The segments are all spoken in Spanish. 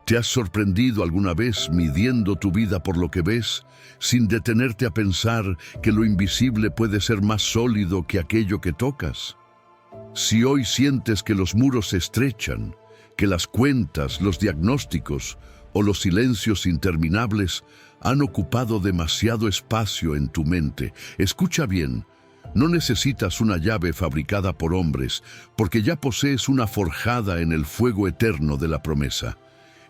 ¿Te has sorprendido alguna vez midiendo tu vida por lo que ves, sin detenerte a pensar que lo invisible puede ser más sólido que aquello que tocas? Si hoy sientes que los muros se estrechan, que las cuentas, los diagnósticos o los silencios interminables han ocupado demasiado espacio en tu mente, escucha bien. No necesitas una llave fabricada por hombres, porque ya posees una forjada en el fuego eterno de la promesa.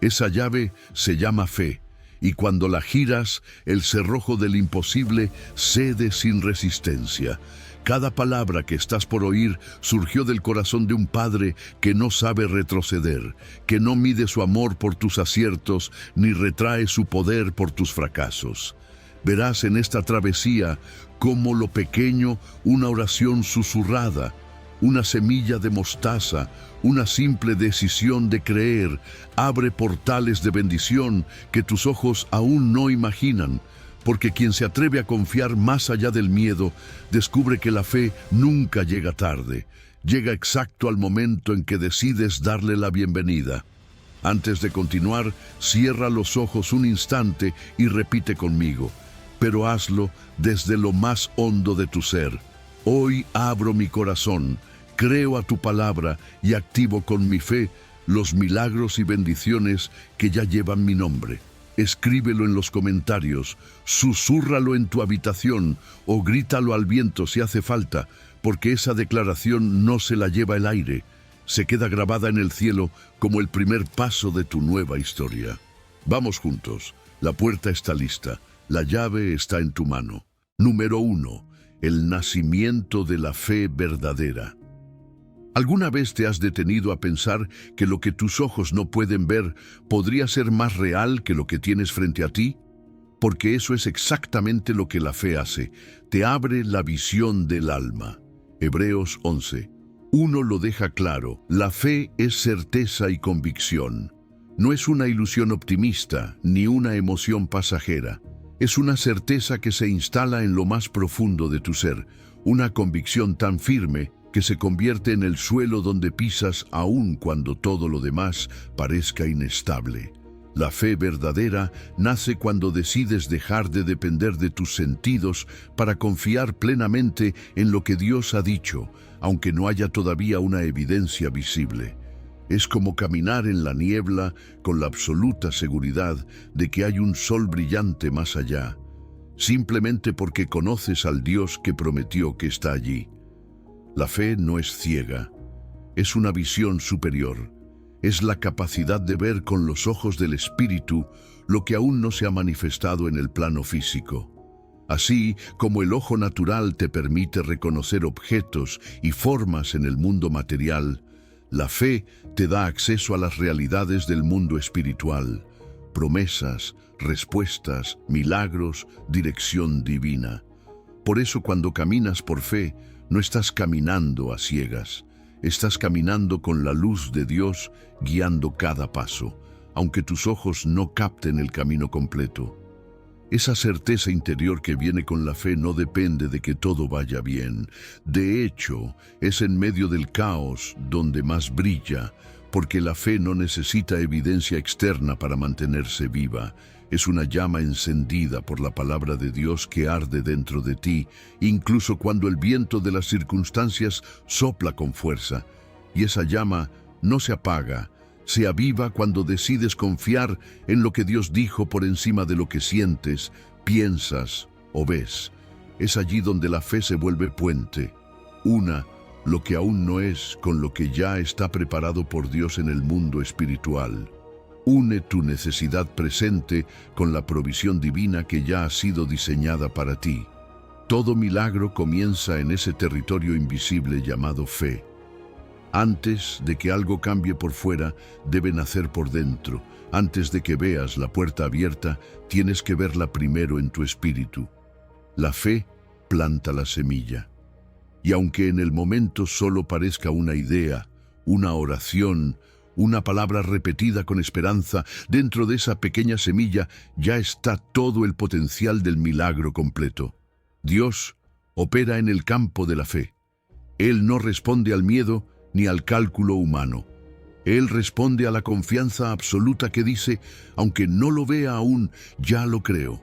Esa llave se llama fe, y cuando la giras, el cerrojo del imposible cede sin resistencia. Cada palabra que estás por oír surgió del corazón de un padre que no sabe retroceder, que no mide su amor por tus aciertos, ni retrae su poder por tus fracasos. Verás en esta travesía cómo lo pequeño, una oración susurrada, una semilla de mostaza, una simple decisión de creer, abre portales de bendición que tus ojos aún no imaginan, porque quien se atreve a confiar más allá del miedo, descubre que la fe nunca llega tarde, llega exacto al momento en que decides darle la bienvenida. Antes de continuar, cierra los ojos un instante y repite conmigo, pero hazlo desde lo más hondo de tu ser. Hoy abro mi corazón, creo a tu palabra y activo con mi fe los milagros y bendiciones que ya llevan mi nombre. Escríbelo en los comentarios, susúrralo en tu habitación o grítalo al viento si hace falta, porque esa declaración no se la lleva el aire, se queda grabada en el cielo como el primer paso de tu nueva historia. Vamos juntos, la puerta está lista, la llave está en tu mano. Número 1. El nacimiento de la fe verdadera. ¿Alguna vez te has detenido a pensar que lo que tus ojos no pueden ver podría ser más real que lo que tienes frente a ti? Porque eso es exactamente lo que la fe hace, te abre la visión del alma. Hebreos 11. 1 lo deja claro, la fe es certeza y convicción. No es una ilusión optimista ni una emoción pasajera. Es una certeza que se instala en lo más profundo de tu ser, una convicción tan firme que se convierte en el suelo donde pisas aun cuando todo lo demás parezca inestable. La fe verdadera nace cuando decides dejar de depender de tus sentidos para confiar plenamente en lo que Dios ha dicho, aunque no haya todavía una evidencia visible. Es como caminar en la niebla con la absoluta seguridad de que hay un sol brillante más allá, simplemente porque conoces al Dios que prometió que está allí. La fe no es ciega, es una visión superior, es la capacidad de ver con los ojos del Espíritu lo que aún no se ha manifestado en el plano físico. Así como el ojo natural te permite reconocer objetos y formas en el mundo material, la fe te da acceso a las realidades del mundo espiritual, promesas, respuestas, milagros, dirección divina. Por eso cuando caminas por fe, no estás caminando a ciegas, estás caminando con la luz de Dios guiando cada paso, aunque tus ojos no capten el camino completo. Esa certeza interior que viene con la fe no depende de que todo vaya bien. De hecho, es en medio del caos donde más brilla, porque la fe no necesita evidencia externa para mantenerse viva. Es una llama encendida por la palabra de Dios que arde dentro de ti, incluso cuando el viento de las circunstancias sopla con fuerza. Y esa llama no se apaga, se aviva cuando decides confiar en lo que Dios dijo por encima de lo que sientes, piensas o ves. Es allí donde la fe se vuelve puente. Una, lo que aún no es con lo que ya está preparado por Dios en el mundo espiritual. Une tu necesidad presente con la provisión divina que ya ha sido diseñada para ti. Todo milagro comienza en ese territorio invisible llamado fe. Antes de que algo cambie por fuera, debe nacer por dentro. Antes de que veas la puerta abierta, tienes que verla primero en tu espíritu. La fe planta la semilla. Y aunque en el momento solo parezca una idea, una oración, una palabra repetida con esperanza, dentro de esa pequeña semilla ya está todo el potencial del milagro completo. Dios opera en el campo de la fe. Él no responde al miedo ni al cálculo humano. Él responde a la confianza absoluta que dice, aunque no lo vea aún, ya lo creo.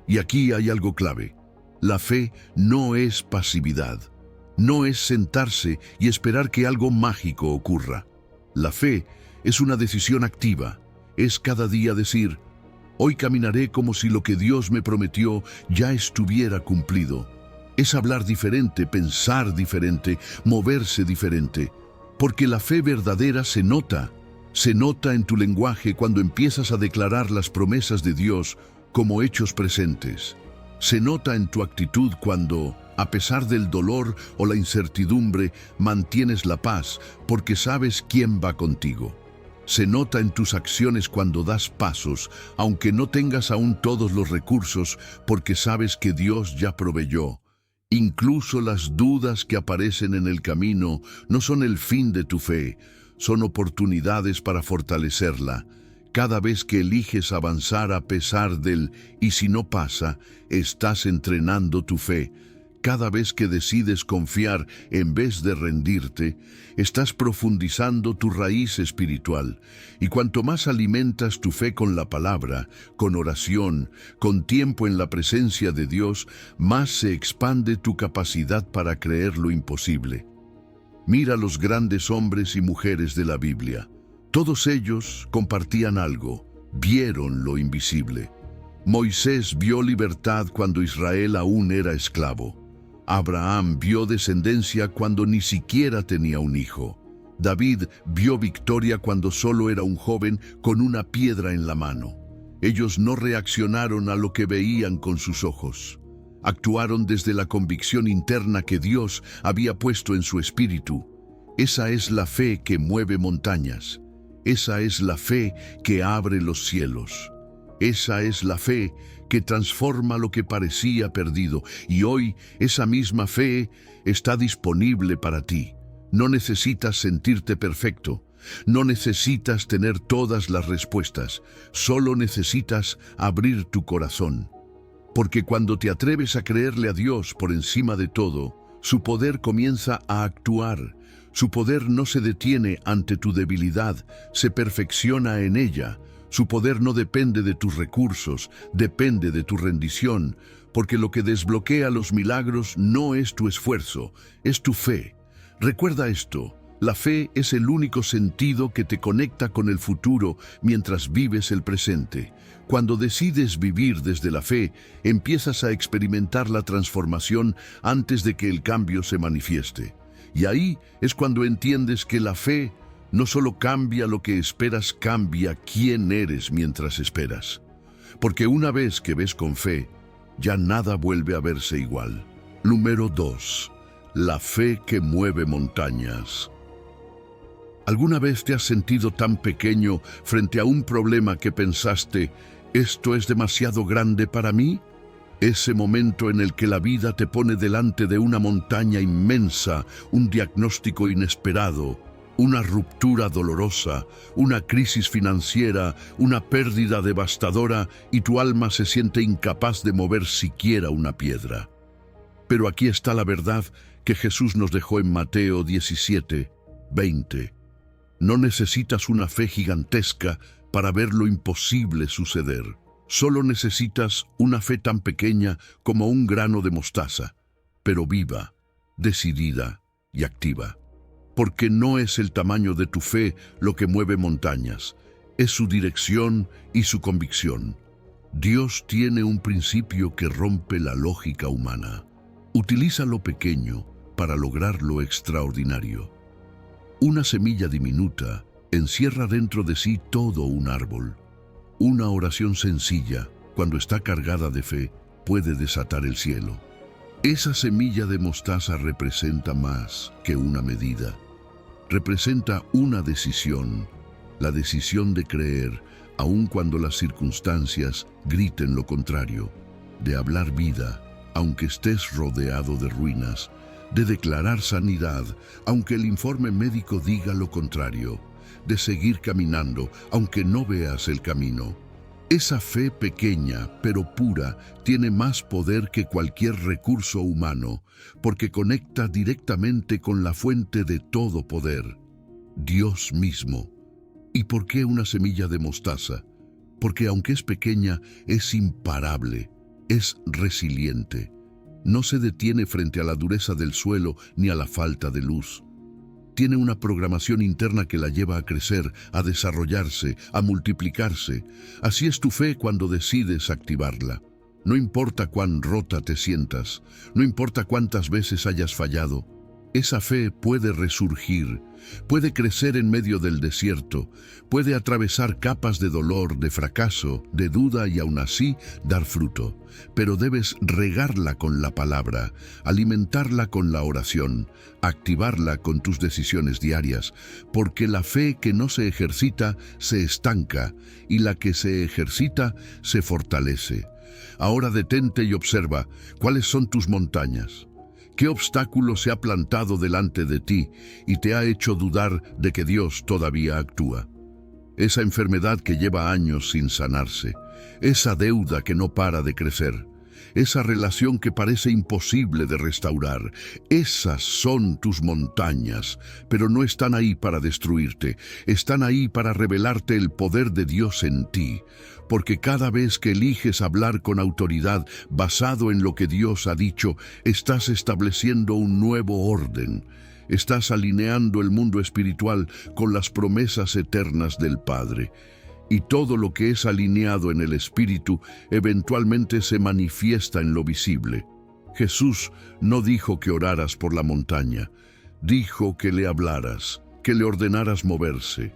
Y aquí hay algo clave. La fe no es pasividad. No es sentarse y esperar que algo mágico ocurra. La fe es una decisión activa. Es cada día decir, hoy caminaré como si lo que Dios me prometió ya estuviera cumplido. Es hablar diferente, pensar diferente, moverse diferente. Porque la fe verdadera se nota en tu lenguaje cuando empiezas a declarar las promesas de Dios como hechos presentes. Se nota en tu actitud cuando, a pesar del dolor o la incertidumbre, mantienes la paz porque sabes quién va contigo. Se nota en tus acciones cuando das pasos, aunque no tengas aún todos los recursos, porque sabes que Dios ya proveyó. Incluso las dudas que aparecen en el camino no son el fin de tu fe, son oportunidades para fortalecerla. Cada vez que eliges avanzar a pesar del "y si no pasa", estás entrenando tu fe. Cada vez que decides confiar en vez de rendirte, estás profundizando tu raíz espiritual. Y cuanto más alimentas tu fe con la palabra, con oración, con tiempo en la presencia de Dios, más se expande tu capacidad para creer lo imposible. Mira los grandes hombres y mujeres de la Biblia. Todos ellos compartían algo, vieron lo invisible. Moisés vio libertad cuando Israel aún era esclavo. Abraham vio descendencia cuando ni siquiera tenía un hijo. David vio victoria cuando solo era un joven con una piedra en la mano. Ellos no reaccionaron a lo que veían con sus ojos. Actuaron desde la convicción interna que Dios había puesto en su espíritu. Esa es la fe que mueve montañas. Esa es la fe que abre los cielos. Esa es la fe que transforma lo que parecía perdido, y hoy esa misma fe está disponible para ti. No necesitas sentirte perfecto, no necesitas tener todas las respuestas, solo necesitas abrir tu corazón. Porque cuando te atreves a creerle a Dios por encima de todo, su poder comienza a actuar. Su poder no se detiene ante tu debilidad, se perfecciona en ella. Su poder no depende de tus recursos, depende de tu rendición, porque lo que desbloquea los milagros no es tu esfuerzo, es tu fe. Recuerda esto, la fe es el único sentido que te conecta con el futuro mientras vives el presente. Cuando decides vivir desde la fe, empiezas a experimentar la transformación antes de que el cambio se manifieste. Y ahí es cuando entiendes que la fe no solo cambia lo que esperas, cambia quién eres mientras esperas. Porque una vez que ves con fe, ya nada vuelve a verse igual. Número 2. La fe que mueve montañas. ¿Alguna vez te has sentido tan pequeño frente a un problema que pensaste, ¿esto es demasiado grande para mí? Ese momento en el que la vida te pone delante de una montaña inmensa, un diagnóstico inesperado, una ruptura dolorosa, una crisis financiera, una pérdida devastadora, y tu alma se siente incapaz de mover siquiera una piedra. Pero aquí está la verdad que Jesús nos dejó en Mateo 17:20. No necesitas una fe gigantesca para ver lo imposible suceder. Solo necesitas una fe tan pequeña como un grano de mostaza, pero viva, decidida y activa. Porque no es el tamaño de tu fe lo que mueve montañas, es su dirección y su convicción. Dios tiene un principio que rompe la lógica humana. Utiliza lo pequeño para lograr lo extraordinario. Una semilla diminuta encierra dentro de sí todo un árbol. Una oración sencilla, cuando está cargada de fe, puede desatar el cielo. Esa semilla de mostaza representa más que una medida. Representa una decisión, la decisión de creer, aun cuando las circunstancias griten lo contrario, de hablar vida, aunque estés rodeado de ruinas, de declarar sanidad, aunque el informe médico diga lo contrario, de seguir caminando, aunque no veas el camino. Esa fe pequeña, pero pura, tiene más poder que cualquier recurso humano, porque conecta directamente con la fuente de todo poder, Dios mismo. ¿Y por qué una semilla de mostaza? Porque aunque es pequeña, es imparable, es resiliente. No se detiene frente a la dureza del suelo ni a la falta de luz. Tiene una programación interna que la lleva a crecer, a desarrollarse, a multiplicarse. Así es tu fe cuando decides activarla. No importa cuán rota te sientas, no importa cuántas veces hayas fallado, esa fe puede resurgir, puede crecer en medio del desierto, puede atravesar capas de dolor, de fracaso, de duda y aún así dar fruto. Pero debes regarla con la palabra, alimentarla con la oración, activarla con tus decisiones diarias, porque la fe que no se ejercita se estanca y la que se ejercita se fortalece. Ahora detente y observa cuáles son tus montañas. ¿Qué obstáculo se ha plantado delante de ti y te ha hecho dudar de que Dios todavía actúa? Esa enfermedad que lleva años sin sanarse, esa deuda que no para de crecer, esa relación que parece imposible de restaurar, esas son tus montañas, pero no están ahí para destruirte, están ahí para revelarte el poder de Dios en ti, porque cada vez que eliges hablar con autoridad basado en lo que Dios ha dicho, estás estableciendo un nuevo orden. Estás alineando el mundo espiritual con las promesas eternas del Padre. Y todo lo que es alineado en el Espíritu eventualmente se manifiesta en lo visible. Jesús no dijo que oraras por la montaña, dijo que le hablaras, que le ordenaras moverse.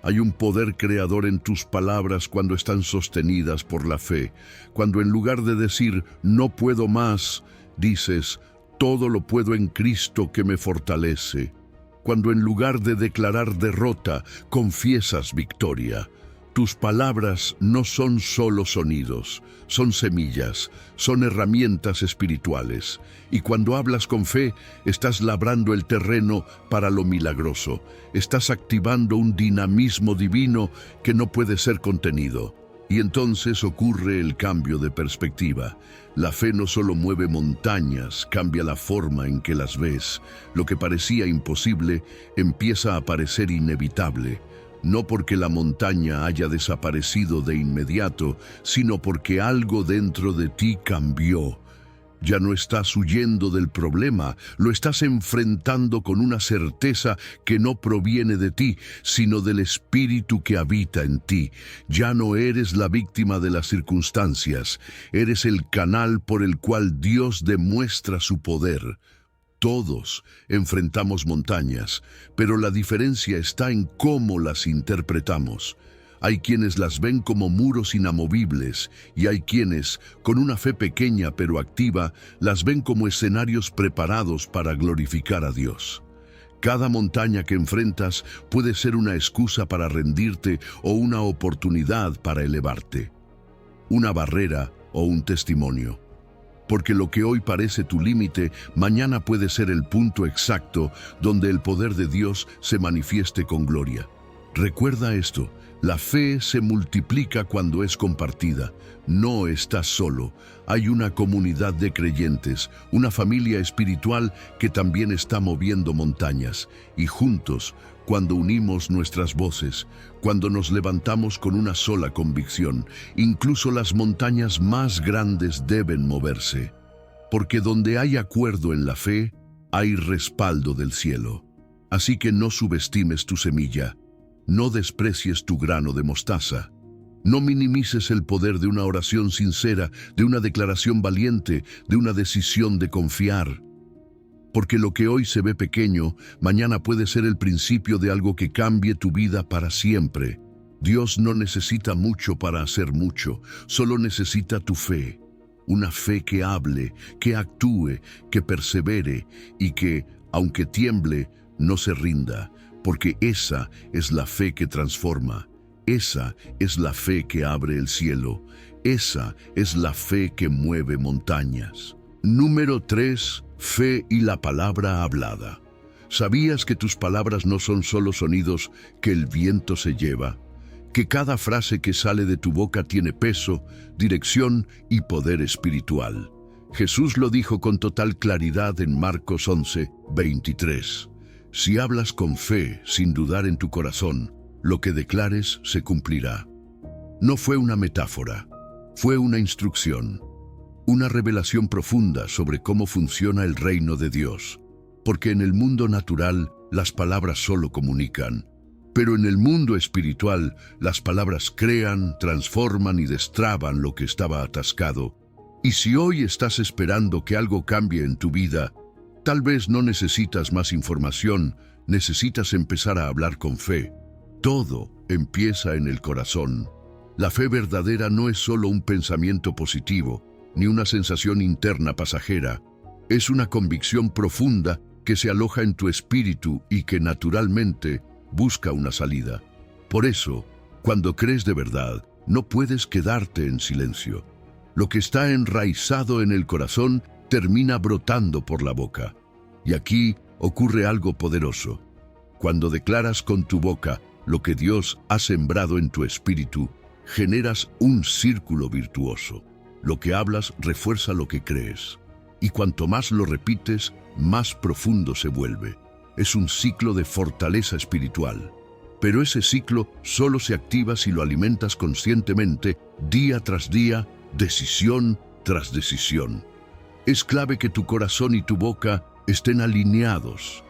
Hay un poder creador en tus palabras cuando están sostenidas por la fe, cuando en lugar de decir «no puedo más», dices «todo lo puedo en Cristo que me fortalece». Cuando en lugar de declarar derrota, confiesas victoria. Tus palabras no son solo sonidos, son semillas, son herramientas espirituales. Y cuando hablas con fe, estás labrando el terreno para lo milagroso. Estás activando un dinamismo divino que no puede ser contenido. Y entonces ocurre el cambio de perspectiva. La fe no solo mueve montañas, cambia la forma en que las ves. Lo que parecía imposible empieza a parecer inevitable. No porque la montaña haya desaparecido de inmediato, sino porque algo dentro de ti cambió. Ya no estás huyendo del problema, lo estás enfrentando con una certeza que no proviene de ti, sino del Espíritu que habita en ti. Ya no eres la víctima de las circunstancias, eres el canal por el cual Dios demuestra su poder. Todos enfrentamos montañas, pero la diferencia está en cómo las interpretamos. Hay quienes las ven como muros inamovibles y hay quienes, con una fe pequeña pero activa, las ven como escenarios preparados para glorificar a Dios. Cada montaña que enfrentas puede ser una excusa para rendirte o una oportunidad para elevarte. Una barrera o un testimonio. Porque lo que hoy parece tu límite, mañana puede ser el punto exacto donde el poder de Dios se manifieste con gloria. Recuerda esto, la fe se multiplica cuando es compartida. No estás solo, hay una comunidad de creyentes, una familia espiritual que también está moviendo montañas. Y juntos, cuando unimos nuestras voces, cuando nos levantamos con una sola convicción, incluso las montañas más grandes deben moverse. Porque donde hay acuerdo en la fe, hay respaldo del cielo. Así que no subestimes tu semilla, no desprecies tu grano de mostaza. No minimices el poder de una oración sincera, de una declaración valiente, de una decisión de confiar. Porque lo que hoy se ve pequeño, mañana puede ser el principio de algo que cambie tu vida para siempre. Dios no necesita mucho para hacer mucho, solo necesita tu fe. Una fe que hable, que actúe, que persevere y que, aunque tiemble, no se rinda, porque esa es la fe que transforma. Esa es la fe que abre el cielo. Esa es la fe que mueve montañas. Número 3. Fe y la palabra hablada. ¿Sabías que tus palabras no son solo sonidos que el viento se lleva? Que cada frase que sale de tu boca tiene peso, dirección y poder espiritual. Jesús lo dijo con total claridad en Marcos 11:23. Si hablas con fe, sin dudar en tu corazón, Lo que declares se cumplirá. No fue una metáfora, fue una instrucción, una revelación profunda sobre cómo funciona el reino de Dios. Porque en el mundo natural las palabras solo comunican, pero en el mundo espiritual las palabras crean, transforman y destraban lo que estaba atascado. Y si hoy estás esperando que algo cambie en tu vida, tal vez no necesitas más información, necesitas empezar a hablar con fe. Todo empieza en el corazón. La fe verdadera no es solo un pensamiento positivo, ni una sensación interna pasajera. Es una convicción profunda que se aloja en tu espíritu y que naturalmente busca una salida. Por eso, cuando crees de verdad, no puedes quedarte en silencio. Lo que está enraizado en el corazón termina brotando por la boca. Y aquí ocurre algo poderoso. Cuando declaras con tu boca lo que Dios ha sembrado en tu espíritu, generas un círculo virtuoso. Lo que hablas refuerza lo que crees. Y cuanto más lo repites, más profundo se vuelve. Es un ciclo de fortaleza espiritual. Pero ese ciclo solo se activa si lo alimentas conscientemente, día tras día, decisión tras decisión. Es clave que tu corazón y tu boca estén alineados.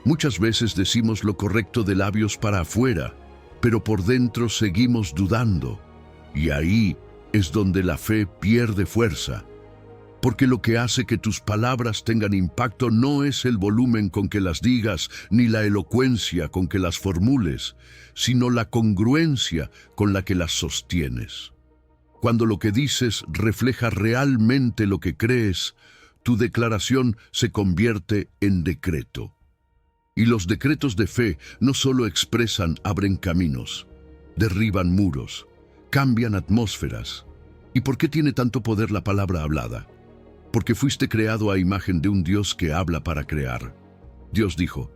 Muchas veces decimos lo correcto de labios para afuera, pero por dentro seguimos dudando. Y ahí es donde la fe pierde fuerza. Porque lo que hace que tus palabras tengan impacto no es el volumen con que las digas, ni la elocuencia con que las formules, sino la congruencia con la que las sostienes. Cuando lo que dices refleja realmente lo que crees, tu declaración se convierte en decreto. Y los decretos de fe no solo expresan, abren caminos, derriban muros, cambian atmósferas. ¿Y por qué tiene tanto poder la palabra hablada? Porque fuiste creado a imagen de un Dios que habla para crear. Dios dijo,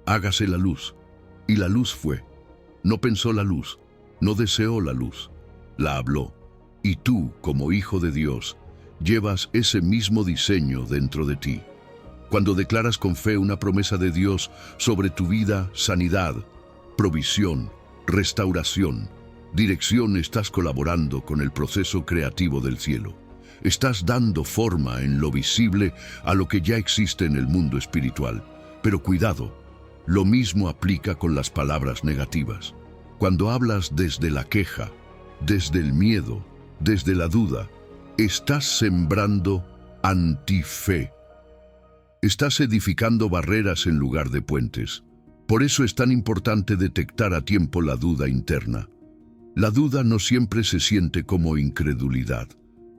hágase la luz, y la luz fue. No pensó la luz, no deseó la luz, la habló. Y tú, como hijo de Dios, llevas ese mismo diseño dentro de ti. Cuando declaras con fe una promesa de Dios sobre tu vida, sanidad, provisión, restauración, dirección, estás colaborando con el proceso creativo del cielo. Estás dando forma en lo visible a lo que ya existe en el mundo espiritual. Pero cuidado, lo mismo aplica con las palabras negativas. Cuando hablas desde la queja, desde el miedo, desde la duda, estás sembrando antife. Estás edificando barreras en lugar de puentes. Por eso es tan importante detectar a tiempo la duda interna. La duda no siempre se siente como incredulidad.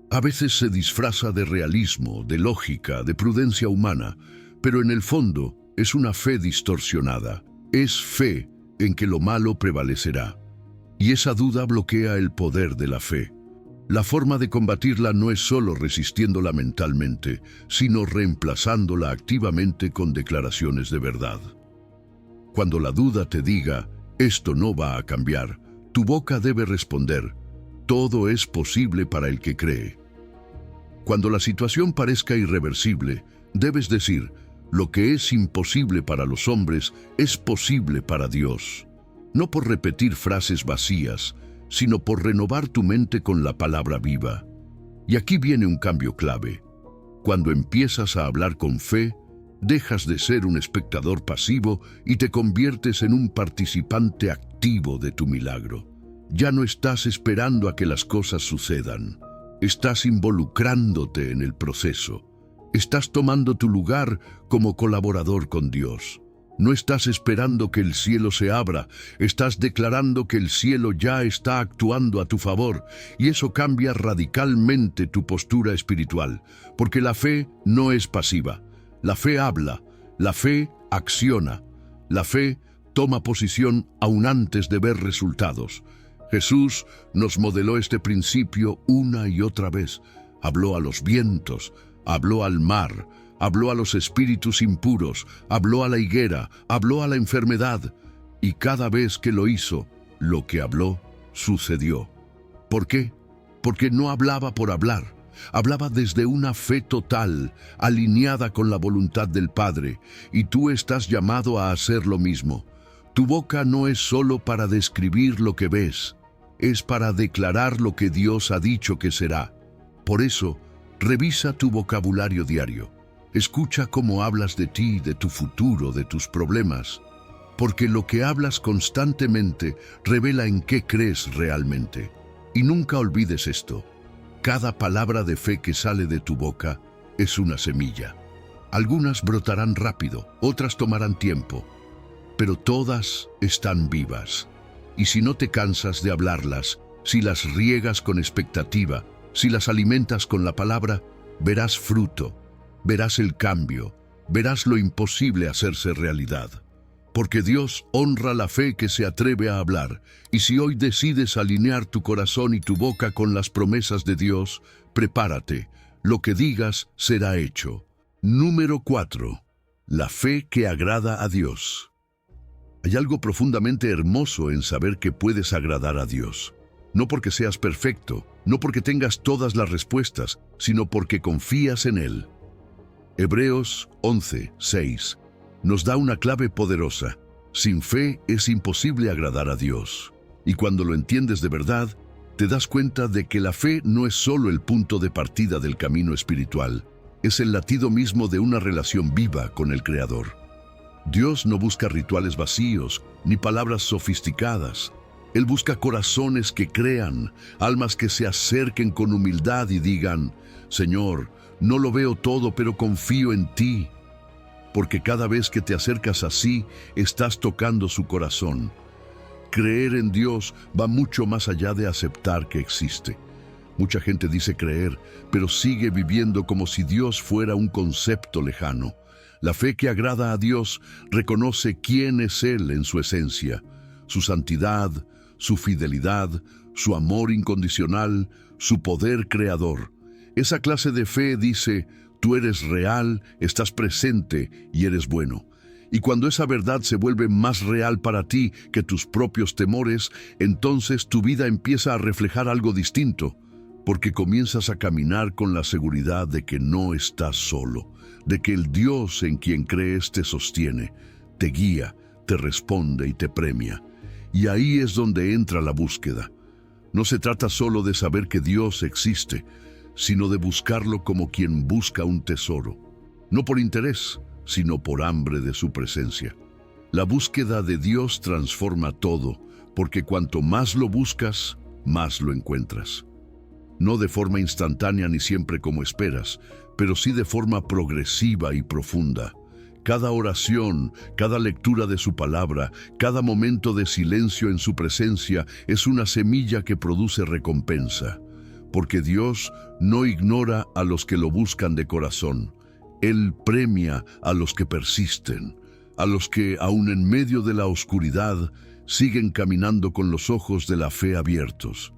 A veces se disfraza de realismo, de lógica, de prudencia humana, pero en el fondo es una fe distorsionada. Es fe en que lo malo prevalecerá. Y esa duda bloquea el poder de la fe. La forma de combatirla no es solo resistiéndola mentalmente, sino reemplazándola activamente con declaraciones de verdad. Cuando la duda te diga, esto no va a cambiar, tu boca debe responder, todo es posible para el que cree. Cuando la situación parezca irreversible, debes decir, lo que es imposible para los hombres es posible para Dios. No por repetir frases vacías, sino por renovar tu mente con la palabra viva. Y aquí viene un cambio clave. Cuando empiezas a hablar con fe, dejas de ser un espectador pasivo y te conviertes en un participante activo de tu milagro. Ya no estás esperando a que las cosas sucedan. Estás involucrándote en el proceso. Estás tomando tu lugar como colaborador con Dios. No estás esperando que el cielo se abra, estás declarando que el cielo ya está actuando a tu favor, y eso cambia radicalmente tu postura espiritual, porque la fe no es pasiva. La fe habla, la fe acciona, la fe toma posición aún antes de ver resultados. Jesús nos modeló este principio una y otra vez. Habló a los vientos, habló al mar, habló a los espíritus impuros, habló a la higuera, habló a la enfermedad, y cada vez que lo hizo, lo que habló sucedió. ¿Por qué? Porque no hablaba por hablar, hablaba desde una fe total, alineada con la voluntad del Padre, y tú estás llamado a hacer lo mismo. Tu boca no es solo para describir lo que ves, es para declarar lo que Dios ha dicho que será. Por eso, revisa tu vocabulario diario. Escucha cómo hablas de ti, de tu futuro, de tus problemas, porque lo que hablas constantemente revela en qué crees realmente. Y nunca olvides esto: cada palabra de fe que sale de tu boca es una semilla. Algunas brotarán rápido, otras tomarán tiempo, pero todas están vivas. Y si no te cansas de hablarlas, si las riegas con expectativa, si las alimentas con la palabra, verás fruto, verás el cambio, verás lo imposible hacerse realidad. Porque Dios honra la fe que se atreve a hablar, y si hoy decides alinear tu corazón y tu boca con las promesas de Dios, prepárate, lo que digas será hecho. Número 4. La fe que agrada a Dios. Hay algo profundamente hermoso en saber que puedes agradar a Dios. No porque seas perfecto, no porque tengas todas las respuestas, sino porque confías en Él. Hebreos 11:6 nos da una clave poderosa. Sin fe es imposible agradar a Dios. Y cuando lo entiendes de verdad, te das cuenta de que la fe no es solo el punto de partida del camino espiritual, es el latido mismo de una relación viva con el Creador. Dios no busca rituales vacíos, ni palabras sofisticadas. Él busca corazones que crean, almas que se acerquen con humildad y digan: Señor, no lo veo todo, pero confío en ti. Porque cada vez que te acercas así, estás tocando su corazón. Creer en Dios va mucho más allá de aceptar que existe. Mucha gente dice creer, pero sigue viviendo como si Dios fuera un concepto lejano. La fe que agrada a Dios reconoce quién es Él en su esencia, su santidad, su fidelidad, su amor incondicional, su poder creador. Esa clase de fe dice: tú eres real, estás presente y eres bueno. Y cuando esa verdad se vuelve más real para ti que tus propios temores, entonces tu vida empieza a reflejar algo distinto, porque comienzas a caminar con la seguridad de que no estás solo, de que el Dios en quien crees te sostiene, te guía, te responde y te premia. Y ahí es donde entra la búsqueda. No se trata solo de saber que Dios existe, sino de buscarlo como quien busca un tesoro, no por interés, sino por hambre de su presencia. La búsqueda de Dios transforma todo, porque cuanto más lo buscas, más lo encuentras. No de forma instantánea ni siempre como esperas, pero sí de forma progresiva y profunda. Cada oración, cada lectura de su palabra, cada momento de silencio en su presencia es una semilla que produce recompensa. Porque Dios no ignora a los que lo buscan de corazón. Él premia a los que persisten, a los que, aun en medio de la oscuridad, siguen caminando con los ojos de la fe abiertos.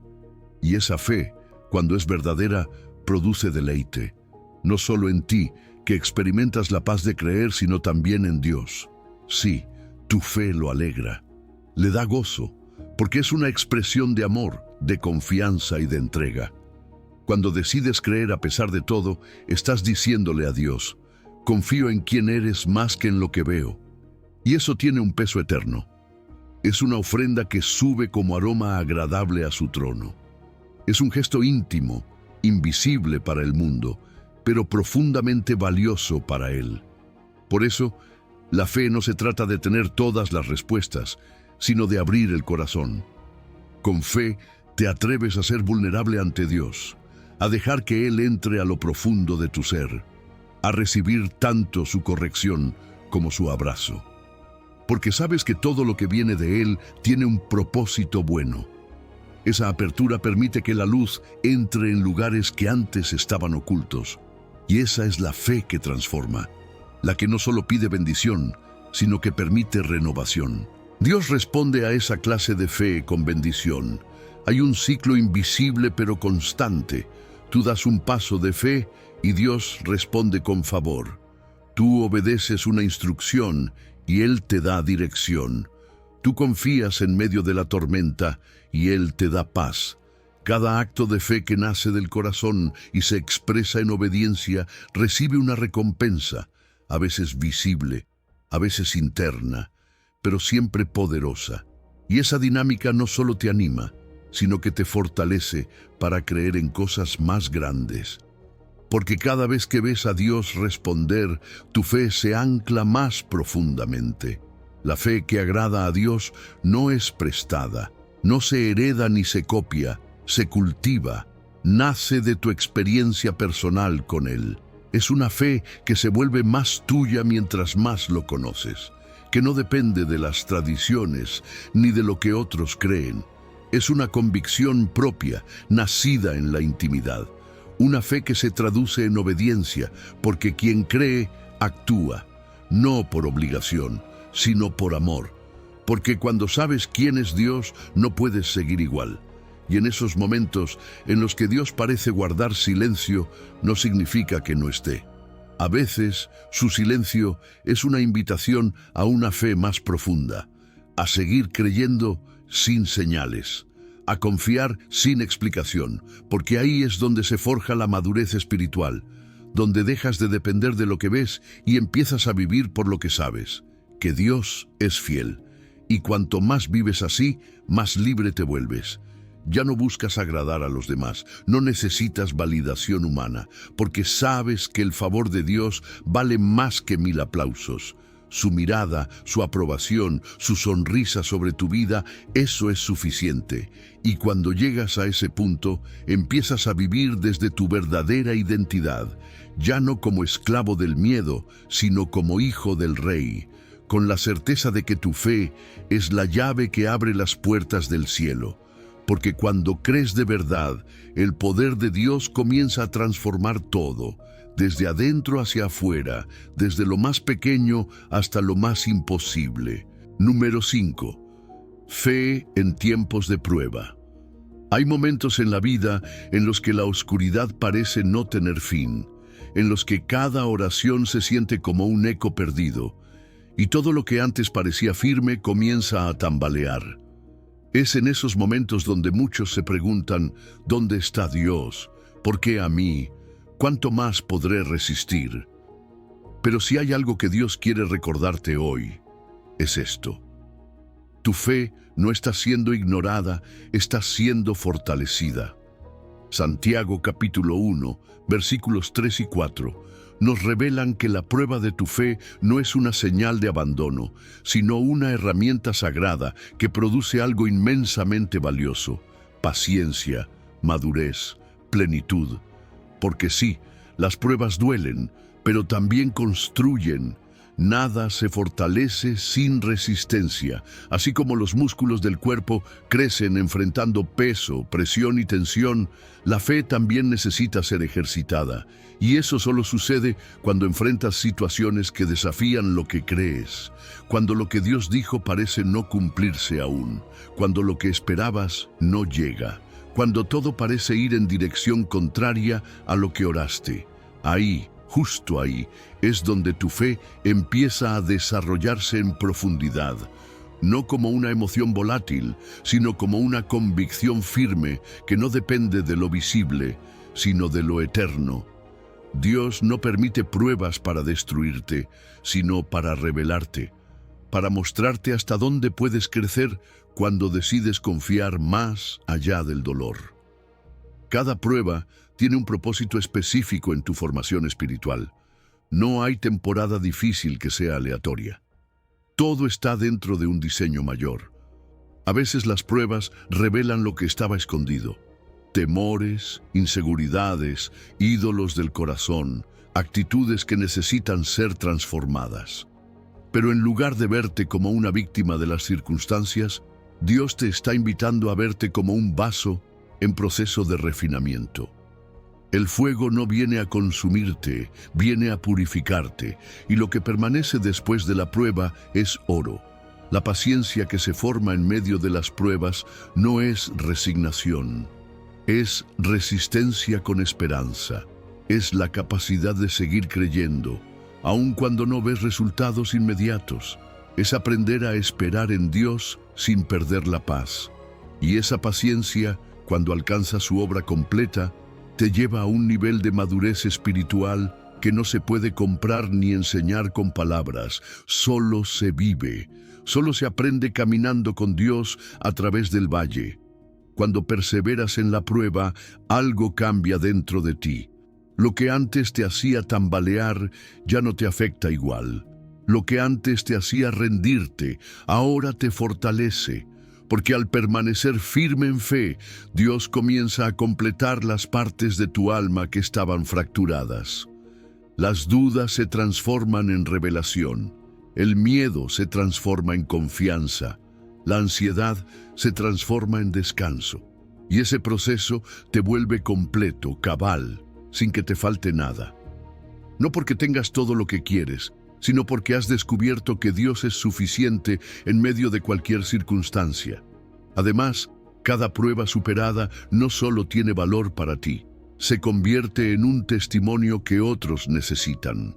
Y esa fe, cuando es verdadera, produce deleite, no solo en ti, que experimentas la paz de creer, sino también en Dios. Sí, tu fe lo alegra, le da gozo, porque es una expresión de amor, de confianza y de entrega. Cuando decides creer a pesar de todo, estás diciéndole a Dios: confío en quién eres más que en lo que veo. Y eso tiene un peso eterno. Es una ofrenda que sube como aroma agradable a su trono. Es un gesto íntimo, invisible para el mundo, pero profundamente valioso para Él. Por eso, la fe no se trata de tener todas las respuestas, sino de abrir el corazón. Con fe, te atreves a ser vulnerable ante Dios, a dejar que Él entre a lo profundo de tu ser, a recibir tanto su corrección como su abrazo. Porque sabes que todo lo que viene de Él tiene un propósito bueno. Esa apertura permite que la luz entre en lugares que antes estaban ocultos. Y esa es la fe que transforma, la que no solo pide bendición, sino que permite renovación. Dios responde a esa clase de fe con bendición. Hay un ciclo invisible pero constante. Tú das un paso de fe y Dios responde con favor. Tú obedeces una instrucción y Él te da dirección. Tú confías en medio de la tormenta y Él te da paz. Cada acto de fe que nace del corazón y se expresa en obediencia recibe una recompensa, a veces visible, a veces interna, pero siempre poderosa. Y esa dinámica no solo te anima, sino que te fortalece para creer en cosas más grandes. Porque cada vez que ves a Dios responder, tu fe se ancla más profundamente. La fe que agrada a Dios no es prestada, no se hereda ni se copia, se cultiva, nace de tu experiencia personal con Él. Es una fe que se vuelve más tuya mientras más lo conoces, que no depende de las tradiciones ni de lo que otros creen. Es una convicción propia, nacida en la intimidad. Una fe que se traduce en obediencia, porque quien cree, actúa, no por obligación, sino por amor. Porque cuando sabes quién es Dios, no puedes seguir igual. Y en esos momentos en los que Dios parece guardar silencio, no significa que no esté. A veces, su silencio es una invitación a una fe más profunda, a seguir creyendo sin señales, a confiar sin explicación, porque ahí es donde se forja la madurez espiritual, donde dejas de depender de lo que ves y empiezas a vivir por lo que sabes, que Dios es fiel. Y cuanto más vives así, más libre te vuelves. Ya no buscas agradar a los demás, no necesitas validación humana, porque sabes que el favor de Dios vale más que 1000 aplausos. Su mirada, su aprobación, su sonrisa sobre tu vida, eso es suficiente. Y cuando llegas a ese punto, empiezas a vivir desde tu verdadera identidad, ya no como esclavo del miedo, sino como hijo del Rey, con la certeza de que tu fe es la llave que abre las puertas del cielo. Porque cuando crees de verdad, el poder de Dios comienza a transformar todo, desde adentro hacia afuera, desde lo más pequeño hasta lo más imposible. Número 5. Fe en tiempos de prueba. Hay momentos en la vida en los que la oscuridad parece no tener fin, en los que cada oración se siente como un eco perdido, y todo lo que antes parecía firme comienza a tambalear. Es en esos momentos donde muchos se preguntan, ¿dónde está Dios? ¿Por qué a mí? ¿Cuánto más podré resistir? Pero si hay algo que Dios quiere recordarte hoy, es esto. Tu fe no está siendo ignorada, está siendo fortalecida. Santiago capítulo 1, versículos 3 y 4, nos revelan que la prueba de tu fe no es una señal de abandono, sino una herramienta sagrada que produce algo inmensamente valioso: paciencia, madurez, plenitud. Porque sí, las pruebas duelen, pero también construyen. Nada se fortalece sin resistencia, así como los músculos del cuerpo crecen enfrentando peso, presión y tensión. La fe también necesita ser ejercitada, y eso solo sucede cuando enfrentas situaciones que desafían lo que crees, cuando lo que Dios dijo parece no cumplirse aún, cuando lo que esperabas no llega, cuando todo parece ir en dirección contraria a lo que oraste. Ahí, justo ahí, es donde tu fe empieza a desarrollarse en profundidad, no como una emoción volátil, sino como una convicción firme que no depende de lo visible, sino de lo eterno. Dios no permite pruebas para destruirte, sino para revelarte, para mostrarte hasta dónde puedes crecer cuando decides confiar más allá del dolor. Cada prueba tiene un propósito específico en tu formación espiritual. No hay temporada difícil que sea aleatoria. Todo está dentro de un diseño mayor. A veces las pruebas revelan lo que estaba escondido: temores, inseguridades, ídolos del corazón, actitudes que necesitan ser transformadas. Pero en lugar de verte como una víctima de las circunstancias, Dios te está invitando a verte como un vaso en proceso de refinamiento. El fuego no viene a consumirte, viene a purificarte, y lo que permanece después de la prueba es oro. La paciencia que se forma en medio de las pruebas no es resignación, es resistencia con esperanza, es la capacidad de seguir creyendo, aun cuando no ves resultados inmediatos. Es aprender a esperar en Dios sin perder la paz. Y esa paciencia, cuando alcanza su obra completa, te lleva a un nivel de madurez espiritual que no se puede comprar ni enseñar con palabras, solo se vive, solo se aprende caminando con Dios a través del valle. Cuando perseveras en la prueba, algo cambia dentro de ti. Lo que antes te hacía tambalear ya no te afecta igual. Lo que antes te hacía rendirte, ahora te fortalece. Porque al permanecer firme en fe, Dios comienza a completar las partes de tu alma que estaban fracturadas. Las dudas se transforman en revelación, el miedo se transforma en confianza, la ansiedad se transforma en descanso. Y ese proceso te vuelve completo, cabal, sin que te falte nada. No porque tengas todo lo que quieres, sino porque has descubierto que Dios es suficiente en medio de cualquier circunstancia. Además, cada prueba superada no solo tiene valor para ti, se convierte en un testimonio que otros necesitan.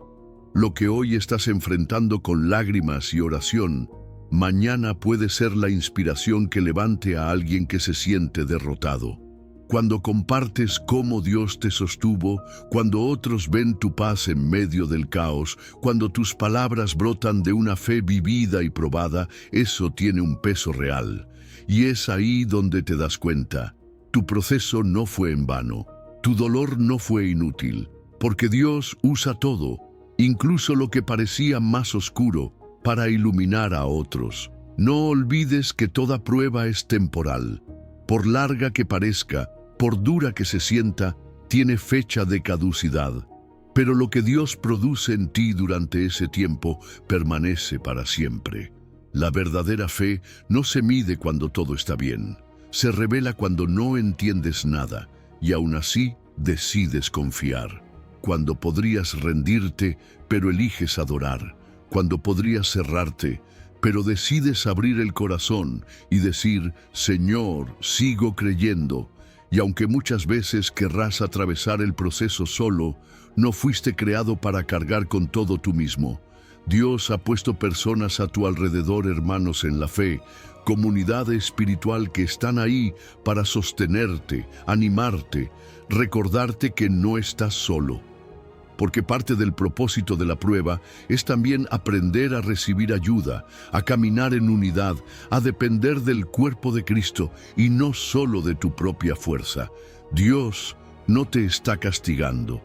Lo que hoy estás enfrentando con lágrimas y oración, mañana puede ser la inspiración que levante a alguien que se siente derrotado. Cuando compartes cómo Dios te sostuvo, cuando otros ven tu paz en medio del caos, cuando tus palabras brotan de una fe vivida y probada, eso tiene un peso real. Y es ahí donde te das cuenta. Tu proceso no fue en vano, tu dolor no fue inútil, porque Dios usa todo, incluso lo que parecía más oscuro, para iluminar a otros. No olvides que toda prueba es temporal. Por larga que parezca, por dura que se sienta, tiene fecha de caducidad. Pero lo que Dios produce en ti durante ese tiempo permanece para siempre. La verdadera fe no se mide cuando todo está bien. Se revela cuando no entiendes nada y aún así decides confiar. Cuando podrías rendirte, pero eliges adorar. Cuando podrías cerrarte, pero decides abrir el corazón y decir, Señor, sigo creyendo. Y aunque muchas veces querrás atravesar el proceso solo, no fuiste creado para cargar con todo tú mismo. Dios ha puesto personas a tu alrededor, hermanos en la fe, comunidad espiritual que están ahí para sostenerte, animarte, recordarte que no estás solo. Porque parte del propósito de la prueba es también aprender a recibir ayuda, a caminar en unidad, a depender del cuerpo de Cristo y no solo de tu propia fuerza. Dios no te está castigando.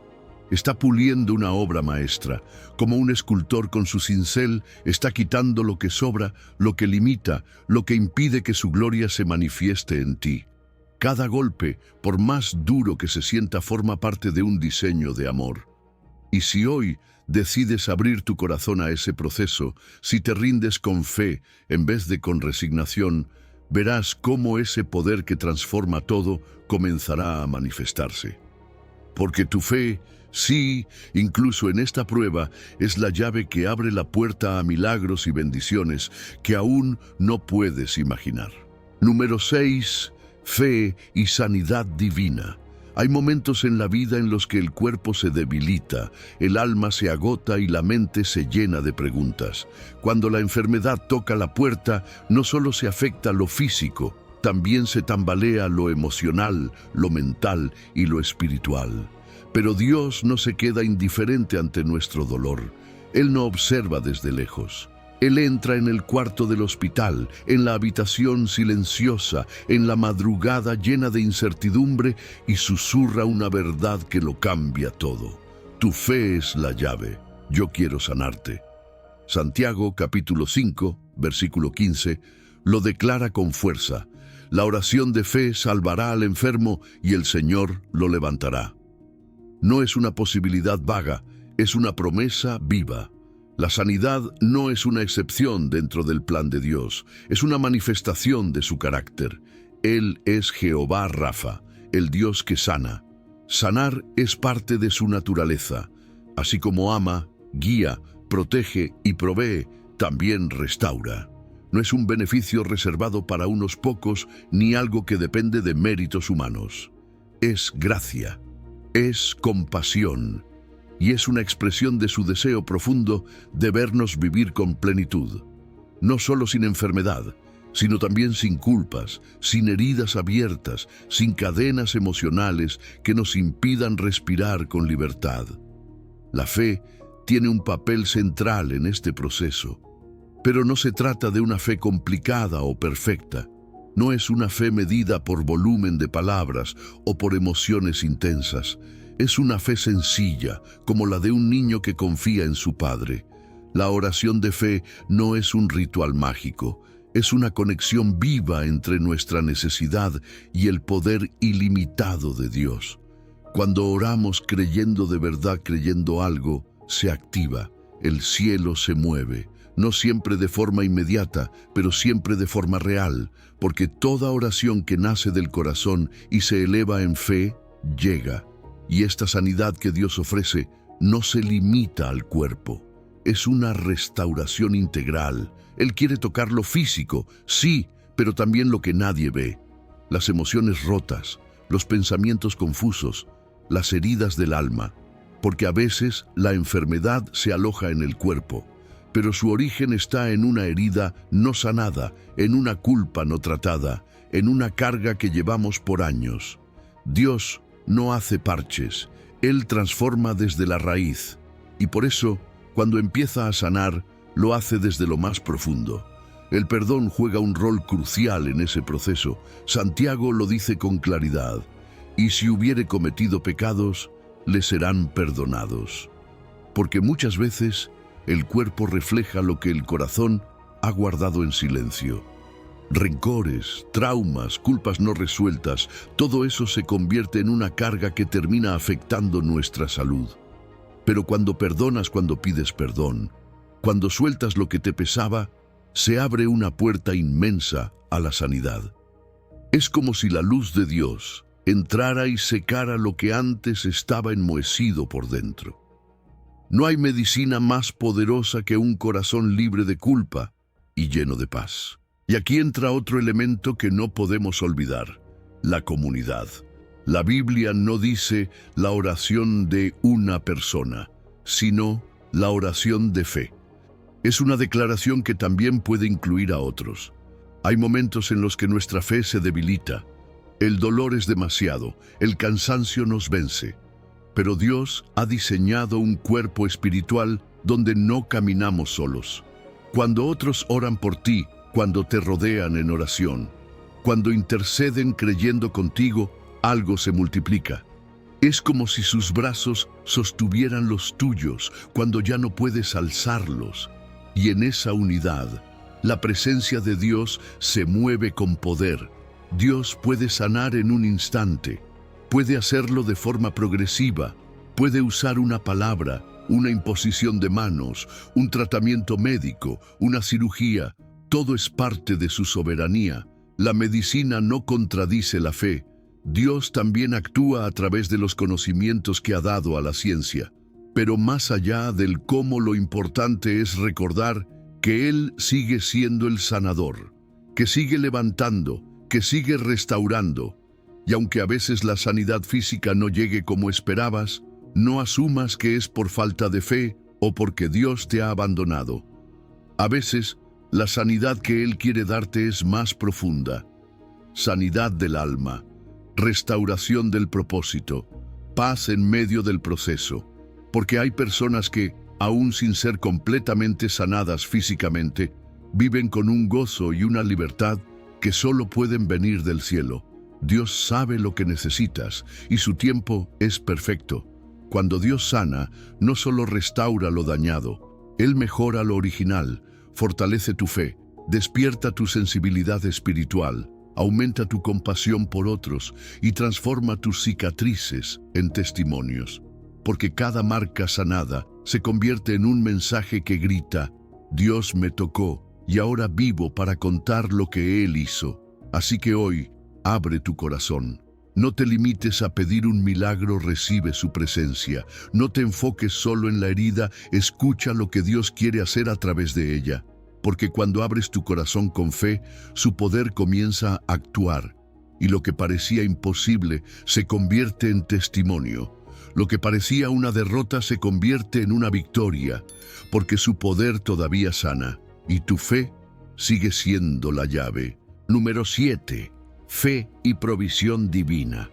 Está puliendo una obra maestra, como un escultor con su cincel está quitando lo que sobra, lo que limita, lo que impide que su gloria se manifieste en ti. Cada golpe, por más duro que se sienta, forma parte de un diseño de amor. Y si hoy decides abrir tu corazón a ese proceso, si te rindes con fe en vez de con resignación, verás cómo ese poder que transforma todo comenzará a manifestarse. Porque tu fe, sí, incluso en esta prueba, es la llave que abre la puerta a milagros y bendiciones que aún no puedes imaginar. Número 6. Fe y sanidad divina. Hay momentos en la vida en los que el cuerpo se debilita, el alma se agota y la mente se llena de preguntas. Cuando la enfermedad toca la puerta, no solo se afecta lo físico, también se tambalea lo emocional, lo mental y lo espiritual. Pero Dios no se queda indiferente ante nuestro dolor. Él no observa desde lejos. Él entra en el cuarto del hospital, en la habitación silenciosa, en la madrugada llena de incertidumbre y susurra una verdad que lo cambia todo. Tu fe es la llave. Yo quiero sanarte. Santiago capítulo 5, versículo 15, lo declara con fuerza. La oración de fe salvará al enfermo y el Señor lo levantará. No es una posibilidad vaga, es una promesa viva. La sanidad no es una excepción dentro del plan de Dios, es una manifestación de su carácter. Él es Jehová Rafa, el Dios que sana. Sanar es parte de su naturaleza. Así como ama, guía, protege y provee, también restaura. No es un beneficio reservado para unos pocos ni algo que depende de méritos humanos. Es gracia, es compasión. Y es una expresión de su deseo profundo de vernos vivir con plenitud, no solo sin enfermedad, sino también sin culpas, sin heridas abiertas, sin cadenas emocionales que nos impidan respirar con libertad. La fe tiene un papel central en este proceso, pero no se trata de una fe complicada o perfecta. No es una fe medida por volumen de palabras o por emociones intensas. Es una fe sencilla, como la de un niño que confía en su padre. La oración de fe no es un ritual mágico, es una conexión viva entre nuestra necesidad y el poder ilimitado de Dios. Cuando oramos creyendo de verdad, creyendo algo, se activa, el cielo se mueve, no siempre de forma inmediata, pero siempre de forma real, porque toda oración que nace del corazón y se eleva en fe, llega. Y esta sanidad que Dios ofrece no se limita al cuerpo, es una restauración integral. Él quiere tocar lo físico, sí, pero también lo que nadie ve. Las emociones rotas, los pensamientos confusos, las heridas del alma, porque a veces la enfermedad se aloja en el cuerpo, pero su origen está en una herida no sanada, en una culpa no tratada, en una carga que llevamos por años. Dios no hace parches, Él transforma desde la raíz, y por eso, cuando empieza a sanar, lo hace desde lo más profundo. El perdón juega un rol crucial en ese proceso. Santiago lo dice con claridad: y si hubiere cometido pecados, le serán perdonados. Porque muchas veces el cuerpo refleja lo que el corazón ha guardado en silencio. Rencores, traumas, culpas no resueltas, todo eso se convierte en una carga que termina afectando nuestra salud. Pero cuando perdonas, cuando pides perdón, cuando sueltas lo que te pesaba, se abre una puerta inmensa a la sanidad. Es como si la luz de Dios entrara y secara lo que antes estaba enmohecido por dentro. No hay medicina más poderosa que un corazón libre de culpa y lleno de paz. Y aquí entra otro elemento que no podemos olvidar: la comunidad. La Biblia no dice la oración de una persona, sino la oración de fe. Es una declaración que también puede incluir a otros. Hay momentos en los que nuestra fe se debilita. El dolor es demasiado, el cansancio nos vence. Pero Dios ha diseñado un cuerpo espiritual donde no caminamos solos. Cuando otros oran por ti, cuando te rodean en oración, cuando interceden creyendo contigo, algo se multiplica. Es como si sus brazos sostuvieran los tuyos cuando ya no puedes alzarlos. Y en esa unidad, la presencia de Dios se mueve con poder. Dios puede sanar en un instante, puede hacerlo de forma progresiva, puede usar una palabra, una imposición de manos, un tratamiento médico, una cirugía. Todo es parte de su soberanía. La medicina no contradice la fe. Dios también actúa a través de los conocimientos que ha dado a la ciencia. Pero más allá del cómo, lo importante es recordar que Él sigue siendo el sanador, que sigue levantando, que sigue restaurando. Y aunque a veces la sanidad física no llegue como esperabas, no asumas que es por falta de fe o porque Dios te ha abandonado. A veces, la sanidad que Él quiere darte es más profunda. Sanidad del alma, restauración del propósito, paz en medio del proceso. Porque hay personas que, aún sin ser completamente sanadas físicamente, viven con un gozo y una libertad que solo pueden venir del cielo. Dios sabe lo que necesitas y su tiempo es perfecto. Cuando Dios sana, no solo restaura lo dañado, Él mejora lo original, fortalece tu fe, despierta tu sensibilidad espiritual, aumenta tu compasión por otros y transforma tus cicatrices en testimonios. Porque cada marca sanada se convierte en un mensaje que grita: Dios me tocó y ahora vivo para contar lo que Él hizo. Así que hoy, abre tu corazón. No te limites a pedir un milagro, recibe su presencia. No te enfoques solo en la herida, escucha lo que Dios quiere hacer a través de ella. Porque cuando abres tu corazón con fe, su poder comienza a actuar. Y lo que parecía imposible se convierte en testimonio. Lo que parecía una derrota se convierte en una victoria, porque su poder todavía sana, y tu fe sigue siendo la llave. Número 7. Fe y provisión divina.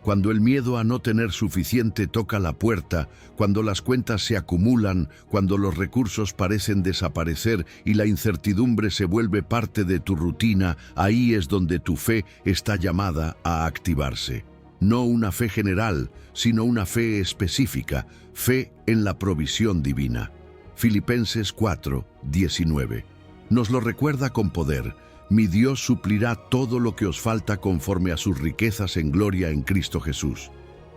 Cuando el miedo a no tener suficiente toca la puerta, cuando las cuentas se acumulan, cuando los recursos parecen desaparecer y la incertidumbre se vuelve parte de tu rutina, ahí es donde tu fe está llamada a activarse. No una fe general, sino una fe específica, fe en la provisión divina. Filipenses 4:19. Nos lo recuerda con poder. Mi Dios suplirá todo lo que os falta conforme a sus riquezas en gloria en Cristo Jesús.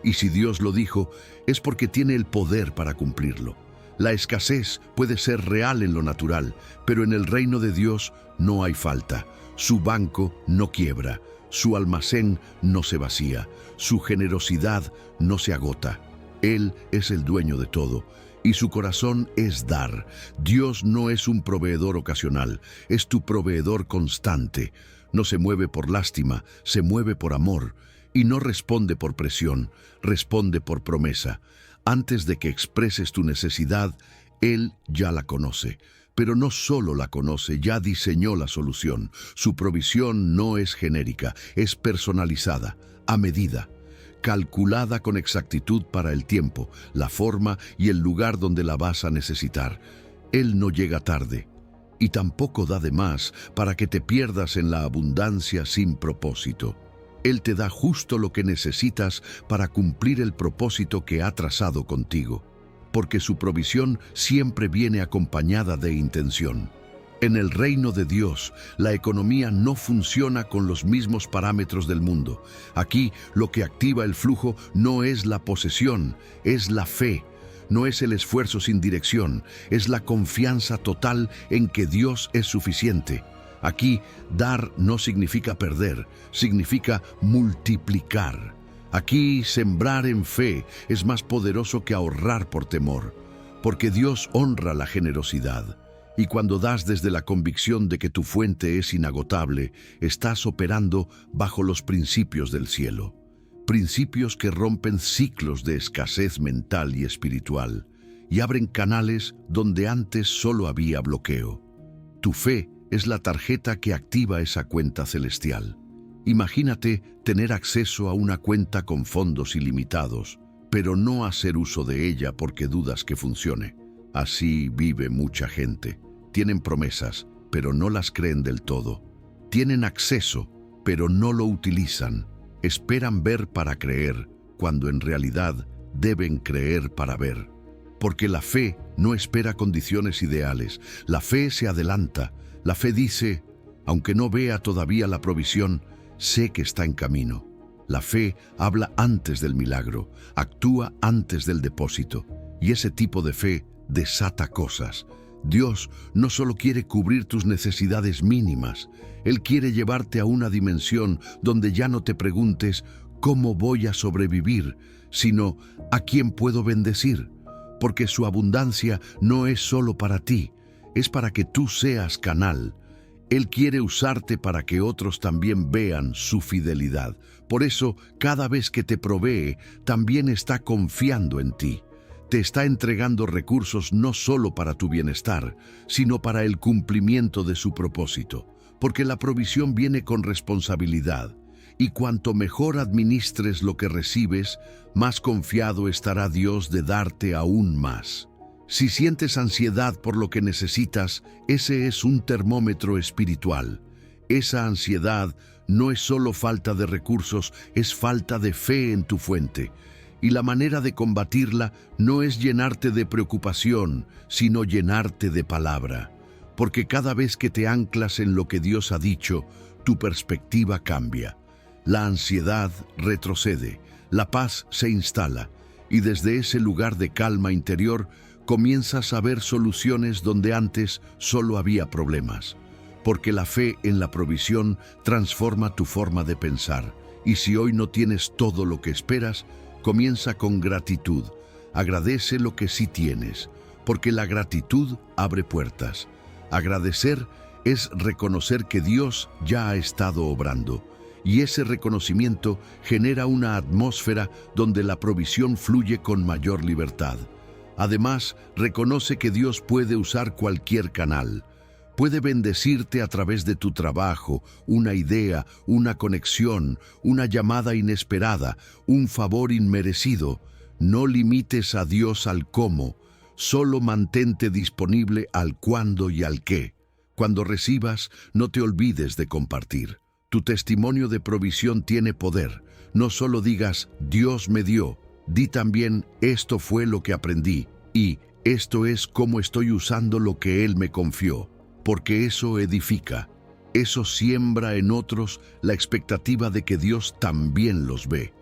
Y si Dios lo dijo, es porque tiene el poder para cumplirlo. La escasez puede ser real en lo natural, pero en el reino de Dios no hay falta. Su banco no quiebra, su almacén no se vacía, su generosidad no se agota. Él es el dueño de todo. Y su corazón es dar. Dios no es un proveedor ocasional, es tu proveedor constante. No se mueve por lástima, se mueve por amor. Y no responde por presión, responde por promesa. Antes de que expreses tu necesidad, Él ya la conoce. Pero no solo la conoce, ya diseñó la solución. Su provisión no es genérica, es personalizada, a medida, calculada con exactitud para el tiempo, la forma y el lugar donde la vas a necesitar. Él no llega tarde y tampoco da de más para que te pierdas en la abundancia sin propósito. Él te da justo lo que necesitas para cumplir el propósito que ha trazado contigo, porque su provisión siempre viene acompañada de intención. En el reino de Dios, la economía no funciona con los mismos parámetros del mundo. Aquí, lo que activa el flujo no es la posesión, es la fe. No es el esfuerzo sin dirección, es la confianza total en que Dios es suficiente. Aquí, dar no significa perder, significa multiplicar. Aquí, sembrar en fe es más poderoso que ahorrar por temor, porque Dios honra la generosidad. Y cuando das desde la convicción de que tu fuente es inagotable, estás operando bajo los principios del cielo. Principios que rompen ciclos de escasez mental y espiritual y abren canales donde antes solo había bloqueo. Tu fe es la tarjeta que activa esa cuenta celestial. Imagínate tener acceso a una cuenta con fondos ilimitados, pero no hacer uso de ella porque dudas que funcione. Así vive mucha gente. Tienen promesas, pero no las creen del todo. Tienen acceso, pero no lo utilizan. Esperan ver para creer, cuando en realidad deben creer para ver. Porque la fe no espera condiciones ideales. La fe se adelanta. La fe dice, aunque no vea todavía la provisión, sé que está en camino. La fe habla antes del milagro, actúa antes del depósito. Y ese tipo de fe desata cosas. Dios no solo quiere cubrir tus necesidades mínimas, Él quiere llevarte a una dimensión donde ya no te preguntes ¿cómo voy a sobrevivir?, sino ¿a quién puedo bendecir? Porque su abundancia no es solo para ti, es para que tú seas canal. Él quiere usarte para que otros también vean su fidelidad. Por eso, cada vez que te provee, también está confiando en ti. Te está entregando recursos no solo para tu bienestar, sino para el cumplimiento de su propósito, porque la provisión viene con responsabilidad, y cuanto mejor administres lo que recibes, más confiado estará Dios de darte aún más. Si sientes ansiedad por lo que necesitas, ese es un termómetro espiritual. Esa ansiedad no es solo falta de recursos, es falta de fe en tu fuente. Y la manera de combatirla no es llenarte de preocupación, sino llenarte de palabra. Porque cada vez que te anclas en lo que Dios ha dicho, tu perspectiva cambia. La ansiedad retrocede, la paz se instala, y desde ese lugar de calma interior comienzas a ver soluciones donde antes solo había problemas. Porque la fe en la provisión transforma tu forma de pensar. Y si hoy no tienes todo lo que esperas, comienza con gratitud. Agradece lo que sí tienes, porque la gratitud abre puertas. Agradecer es reconocer que Dios ya ha estado obrando, y ese reconocimiento genera una atmósfera donde la provisión fluye con mayor libertad. Además, reconoce que Dios puede usar cualquier canal. Puede bendecirte a través de tu trabajo, una idea, una conexión, una llamada inesperada, un favor inmerecido. No limites a Dios al cómo, solo mantente disponible al cuándo y al qué. Cuando recibas, no te olvides de compartir. Tu testimonio de provisión tiene poder. No solo digas, Dios me dio, di también, esto fue lo que aprendí, y esto es cómo estoy usando lo que Él me confió. Porque eso edifica, eso siembra en otros la expectativa de que Dios también los ve.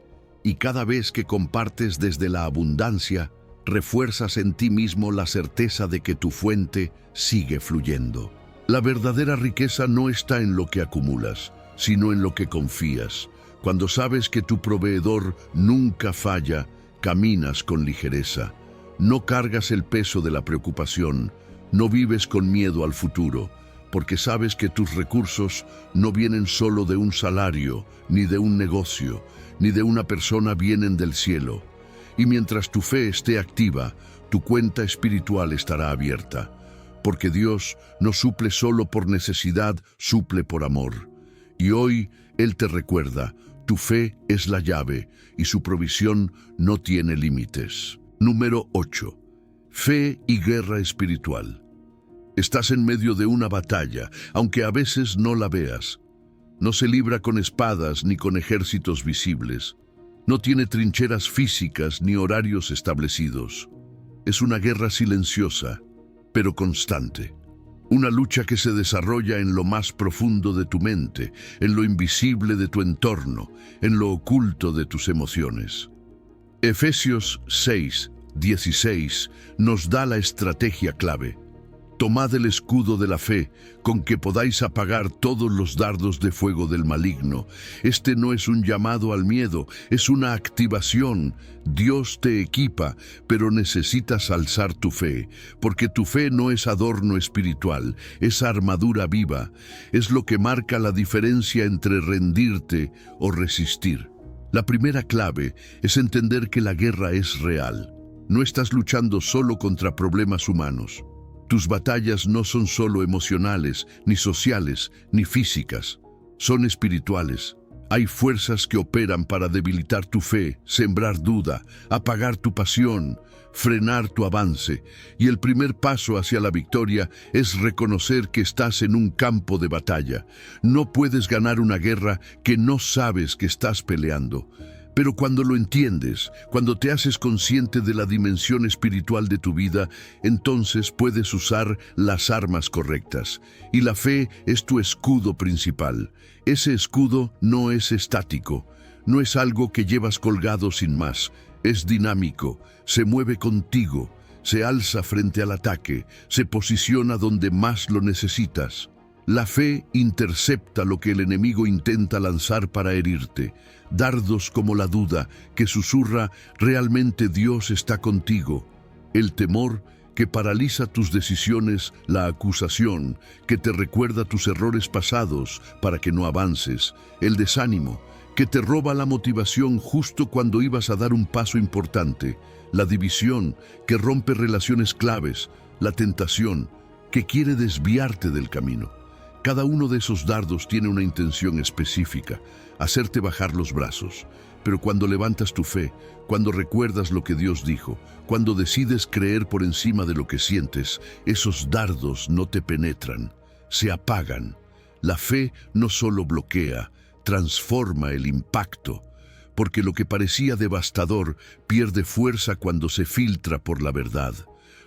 Y cada vez que compartes desde la abundancia, refuerzas en ti mismo la certeza de que tu fuente sigue fluyendo. La verdadera riqueza no está en lo que acumulas, sino en lo que confías. Cuando sabes que tu proveedor nunca falla, caminas con ligereza. No cargas el peso de la preocupación. No vives con miedo al futuro, porque sabes que tus recursos no vienen solo de un salario, ni de un negocio, ni de una persona, vienen del cielo. Y mientras tu fe esté activa, tu cuenta espiritual estará abierta, porque Dios no suple solo por necesidad, suple por amor. Y hoy Él te recuerda, tu fe es la llave y su provisión no tiene límites. Número 8. Fe y guerra espiritual. Estás en medio de una batalla, aunque a veces no la veas. No se libra con espadas ni con ejércitos visibles. No tiene trincheras físicas ni horarios establecidos. Es una guerra silenciosa, pero constante. Una lucha que se desarrolla en lo más profundo de tu mente, en lo invisible de tu entorno, en lo oculto de tus emociones. Efesios 6:16 nos da la estrategia clave. Tomad el escudo de la fe, con que podáis apagar todos los dardos de fuego del maligno. Este no es un llamado al miedo, es una activación. Dios te equipa, pero necesitas alzar tu fe, porque tu fe no es adorno espiritual, es armadura viva. Es lo que marca la diferencia entre rendirte o resistir. La primera clave es entender que la guerra es real. No estás luchando solo contra problemas humanos. Tus batallas no son solo emocionales, ni sociales, ni físicas. Son espirituales. Hay fuerzas que operan para debilitar tu fe, sembrar duda, apagar tu pasión, frenar tu avance. Y el primer paso hacia la victoria es reconocer que estás en un campo de batalla. No puedes ganar una guerra que no sabes que estás peleando. Pero cuando lo entiendes, cuando te haces consciente de la dimensión espiritual de tu vida, entonces puedes usar las armas correctas. Y la fe es tu escudo principal. Ese escudo no es estático, no es algo que llevas colgado sin más. Es dinámico, se mueve contigo, se alza frente al ataque, se posiciona donde más lo necesitas. La fe intercepta lo que el enemigo intenta lanzar para herirte. Dardos como la duda, que susurra, realmente Dios está contigo. El temor, que paraliza tus decisiones, la acusación, que te recuerda tus errores pasados para que no avances. El desánimo, que te roba la motivación justo cuando ibas a dar un paso importante. La división, que rompe relaciones claves. La tentación, que quiere desviarte del camino. Cada uno de esos dardos tiene una intención específica, hacerte bajar los brazos. Pero cuando levantas tu fe, cuando recuerdas lo que Dios dijo, cuando decides creer por encima de lo que sientes, esos dardos no te penetran, se apagan. La fe no solo bloquea, transforma el impacto, porque lo que parecía devastador pierde fuerza cuando se filtra por la verdad.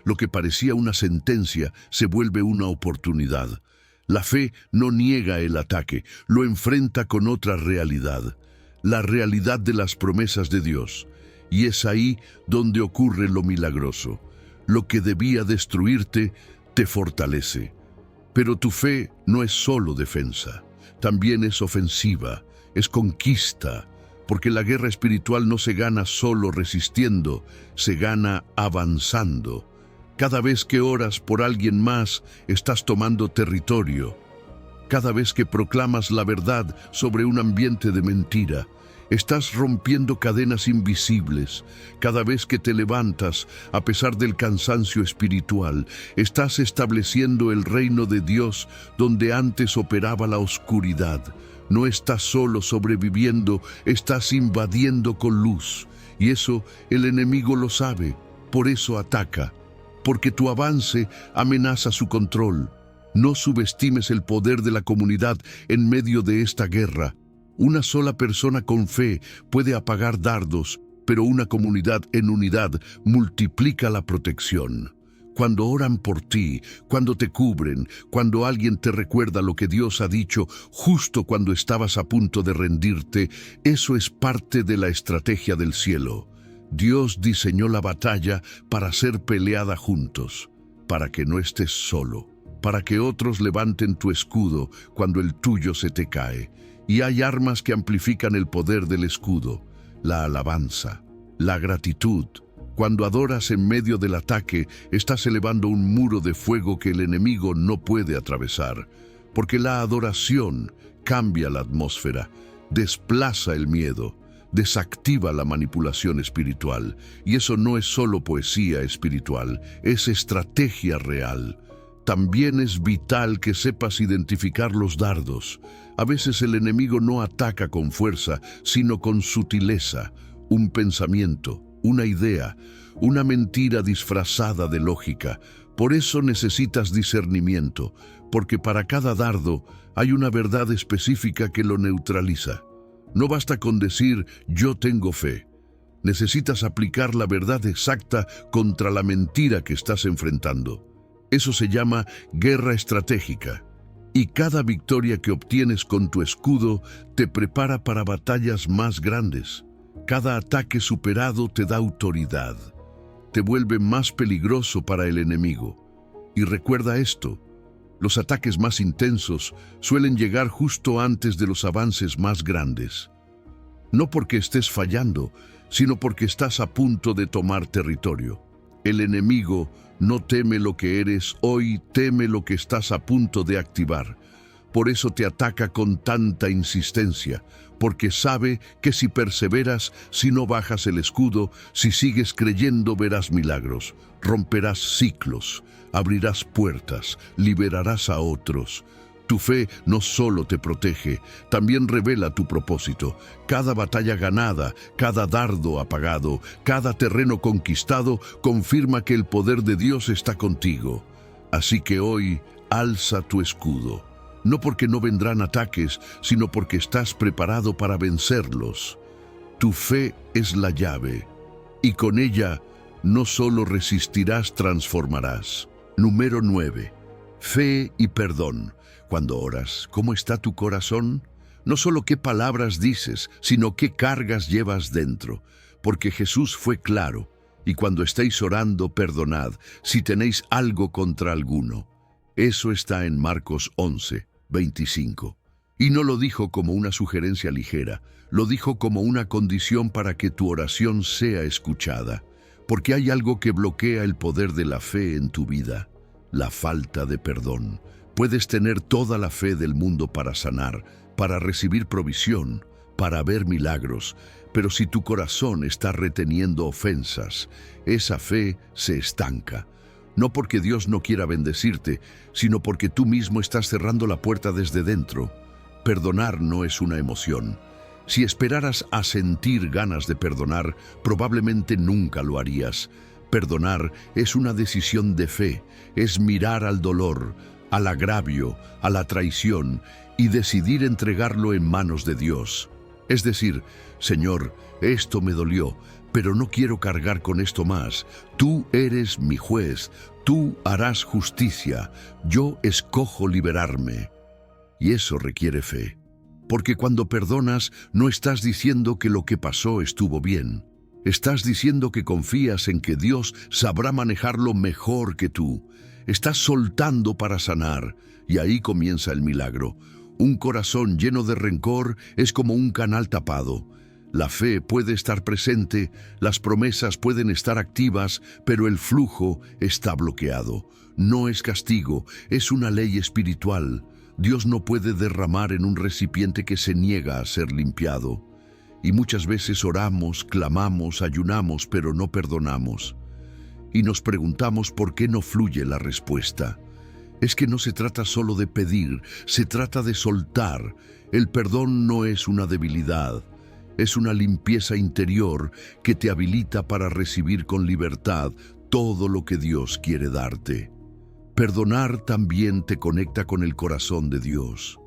Lo que parecía una sentencia se vuelve una oportunidad. La fe no niega el ataque, lo enfrenta con otra realidad, la realidad de las promesas de Dios. Y es ahí donde ocurre lo milagroso. Lo que debía destruirte, te fortalece. Pero tu fe no es solo defensa, también es ofensiva, es conquista, porque la guerra espiritual no se gana solo resistiendo, se gana avanzando. Cada vez que oras por alguien más, estás tomando territorio. Cada vez que proclamas la verdad sobre un ambiente de mentira, Estás rompiendo cadenas invisibles. Cada vez que te levantas, a pesar del cansancio espiritual, estás estableciendo el reino de Dios donde antes operaba la oscuridad. No estás solo sobreviviendo, estás invadiendo con luz. Y eso el enemigo lo sabe, por eso ataca, porque tu avance amenaza su control. No subestimes el poder de la comunidad en medio de esta guerra. Una sola persona con fe puede apagar dardos, pero una comunidad en unidad multiplica la protección. Cuando oran por ti, cuando te cubren, cuando alguien te recuerda lo que Dios ha dicho justo cuando estabas a punto de rendirte, eso es parte de la estrategia del cielo. Dios diseñó la batalla para ser peleada juntos, para que no estés solo, para que otros levanten tu escudo cuando el tuyo se te cae. Y hay armas que amplifican el poder del escudo: la alabanza, la gratitud. Cuando adoras en medio del ataque, estás elevando un muro de fuego que el enemigo no puede atravesar, porque la adoración cambia la atmósfera, desplaza el miedo, desactiva la manipulación espiritual. Y eso no es solo poesía espiritual, es estrategia real. También es vital que sepas identificar los dardos. A veces el enemigo no ataca con fuerza, sino con sutileza. Un pensamiento, una idea, una mentira disfrazada de lógica. Por eso necesitas discernimiento, porque para cada dardo hay una verdad específica que lo neutraliza. No basta con decir «yo tengo fe». Necesitas aplicar la verdad exacta contra la mentira que estás enfrentando. Eso se llama guerra estratégica. Y cada victoria que obtienes con tu escudo te prepara para batallas más grandes. Cada ataque superado te da autoridad. Te vuelve más peligroso para el enemigo. Y recuerda esto: los ataques más intensos suelen llegar justo antes de los avances más grandes. No porque estés fallando, sino porque estás a punto de tomar territorio. El enemigo no teme lo que eres hoy, teme lo que estás a punto de activar. Por eso te ataca con tanta insistencia, porque sabe que si perseveras, si no bajas el escudo, si sigues creyendo, verás milagros, romperás ciclos, abrirás puertas, liberarás a otros. Tu fe no solo te protege, también revela tu propósito. Cada batalla ganada, cada dardo apagado, cada terreno conquistado confirma que el poder de Dios está contigo. Así que hoy alza tu escudo, no porque no vendrán ataques, sino porque estás preparado para vencerlos. Tu fe es la llave, y con ella no solo resistirás, transformarás. Número 9. Fe y perdón. Cuando oras, ¿cómo está tu corazón? No solo qué palabras dices, sino qué cargas llevas dentro. Porque Jesús fue claro: y cuando estéis orando, perdonad si tenéis algo contra alguno. Eso está en Marcos 11:25. Y no lo dijo como una sugerencia ligera, lo dijo como una condición para que tu oración sea escuchada. Porque hay algo que bloquea el poder de la fe en tu vida: la falta de perdón. Puedes tener toda la fe del mundo para sanar, para recibir provisión, para ver milagros, pero si tu corazón está reteniendo ofensas, esa fe se estanca. No porque Dios no quiera bendecirte, sino porque tú mismo estás cerrando la puerta desde dentro. Perdonar no es una emoción. Si esperaras a sentir ganas de perdonar, probablemente nunca lo harías. Perdonar es una decisión de fe, es mirar al dolor, al agravio, a la traición y decidir entregarlo en manos de Dios. Es decir, Señor, esto me dolió, pero no quiero cargar con esto más. Tú eres mi juez, tú harás justicia, yo escojo liberarme. Y eso requiere fe, porque cuando perdonas no estás diciendo que lo que pasó estuvo bien. Estás diciendo que confías en que Dios sabrá manejarlo mejor que tú. Estás soltando para sanar, y ahí comienza el milagro. Un corazón lleno de rencor es como un canal tapado. La fe puede estar presente, las promesas pueden estar activas, pero el flujo está bloqueado. No es castigo, es una ley espiritual. Dios no puede derramar en un recipiente que se niega a ser limpiado. Y muchas veces oramos, clamamos, ayunamos, pero no perdonamos. Y nos preguntamos por qué no fluye la respuesta. Es que no se trata solo de pedir, se trata de soltar. El perdón no es una debilidad, es una limpieza interior que te habilita para recibir con libertad todo lo que Dios quiere darte. Perdonar también te conecta con el corazón de Dios.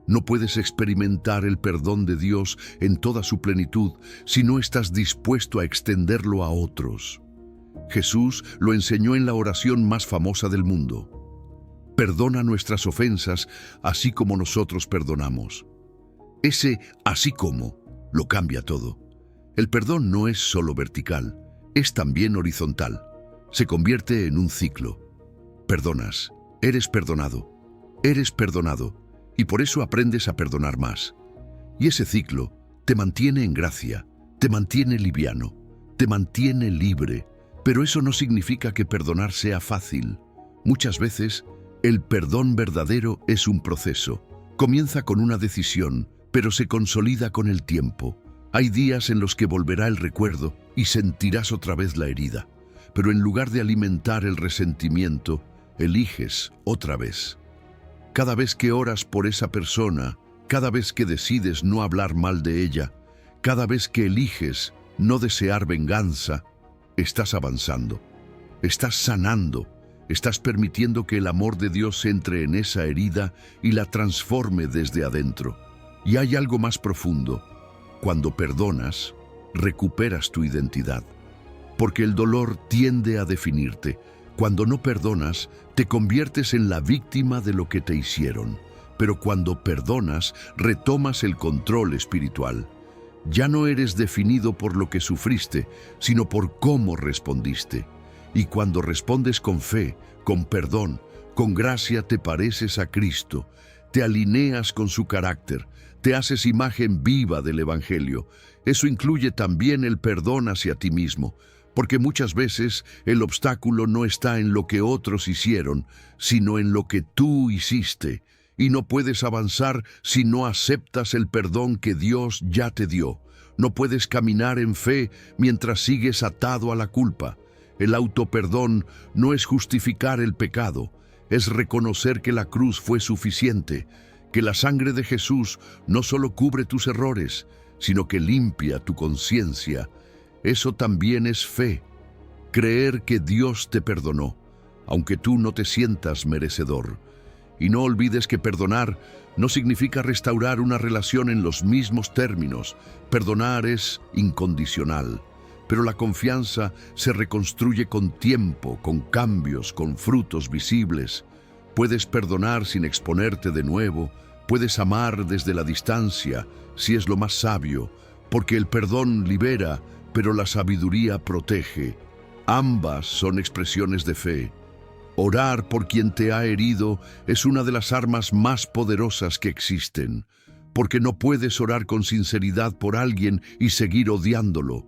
No puedes experimentar el perdón de Dios en toda su plenitud si no estás dispuesto a extenderlo a otros. Jesús lo enseñó en la oración más famosa del mundo. Perdona nuestras ofensas, así como nosotros perdonamos. Ese así como lo cambia todo. El perdón no es solo vertical, es también horizontal. Se convierte en un ciclo. Perdonas, eres perdonado, y por eso aprendes a perdonar más. Y ese ciclo te mantiene en gracia, te mantiene liviano, te mantiene libre. Pero eso no significa que perdonar sea fácil. Muchas veces, el perdón verdadero es un proceso. Comienza con una decisión, pero se consolida con el tiempo. Hay días en los que volverá el recuerdo y sentirás otra vez la herida. Pero en lugar de alimentar el resentimiento, eliges otra vez. Cada vez que oras por esa persona, cada vez que decides no hablar mal de ella, cada vez que eliges no desear venganza, estás avanzando, estás sanando, estás permitiendo que el amor de Dios entre en esa herida y la transforme desde adentro. Y hay algo más profundo. Cuando perdonas, recuperas tu identidad, porque el dolor tiende a definirte. Cuando no perdonas, te conviertes en la víctima de lo que te hicieron. Pero cuando perdonas, retomas el control espiritual. Ya no eres definido por lo que sufriste, sino por cómo respondiste. Y cuando respondes con fe, con perdón, con gracia, te pareces a Cristo, te alineas con su carácter, te haces imagen viva del Evangelio. Eso incluye también el perdón hacia ti mismo, porque muchas veces el obstáculo no está en lo que otros hicieron, sino en lo que tú hiciste. Y no puedes avanzar si no aceptas el perdón que Dios ya te dio. No puedes caminar en fe mientras sigues atado a la culpa. El autoperdón no es justificar el pecado, es reconocer que la cruz fue suficiente, que la sangre de Jesús no solo cubre tus errores, sino que limpia tu conciencia. Eso también es fe, creer que Dios te perdonó, aunque tú no te sientas merecedor. Y no olvides que perdonar no significa restaurar una relación en los mismos términos. Perdonar es incondicional, pero la confianza se reconstruye con tiempo, con cambios, con frutos visibles. Puedes perdonar sin exponerte de nuevo, puedes amar desde la distancia, si es lo más sabio, porque el perdón libera, pero la sabiduría protege. Ambas son expresiones de fe. Orar por quien te ha herido es una de las armas más poderosas que existen, porque no puedes orar con sinceridad por alguien y seguir odiándolo.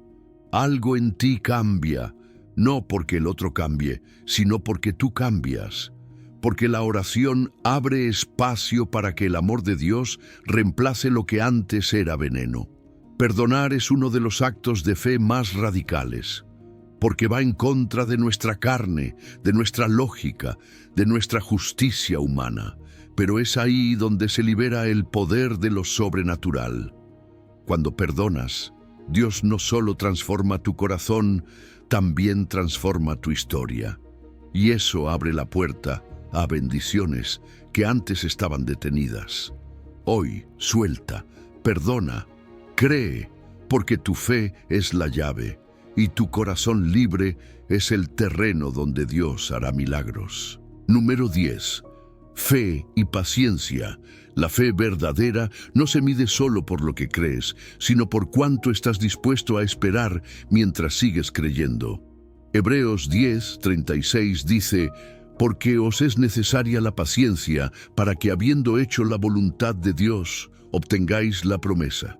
Algo en ti cambia, no porque el otro cambie, sino porque tú cambias. Porque la oración abre espacio para que el amor de Dios reemplace lo que antes era veneno. Perdonar es uno de los actos de fe más radicales, porque va en contra de nuestra carne, de nuestra lógica, de nuestra justicia humana. Pero es ahí donde se libera el poder de lo sobrenatural. Cuando perdonas, Dios no solo transforma tu corazón, también transforma tu historia. Y eso abre la puerta a bendiciones que antes estaban detenidas. Hoy, suelta, perdona, cree, porque tu fe es la llave. Y tu corazón libre es el terreno donde Dios hará milagros. Número 10. Fe y paciencia. La fe verdadera no se mide solo por lo que crees, sino por cuánto estás dispuesto a esperar mientras sigues creyendo. Hebreos 10:36 dice: porque os es necesaria la paciencia para que, habiendo hecho la voluntad de Dios, obtengáis la promesa.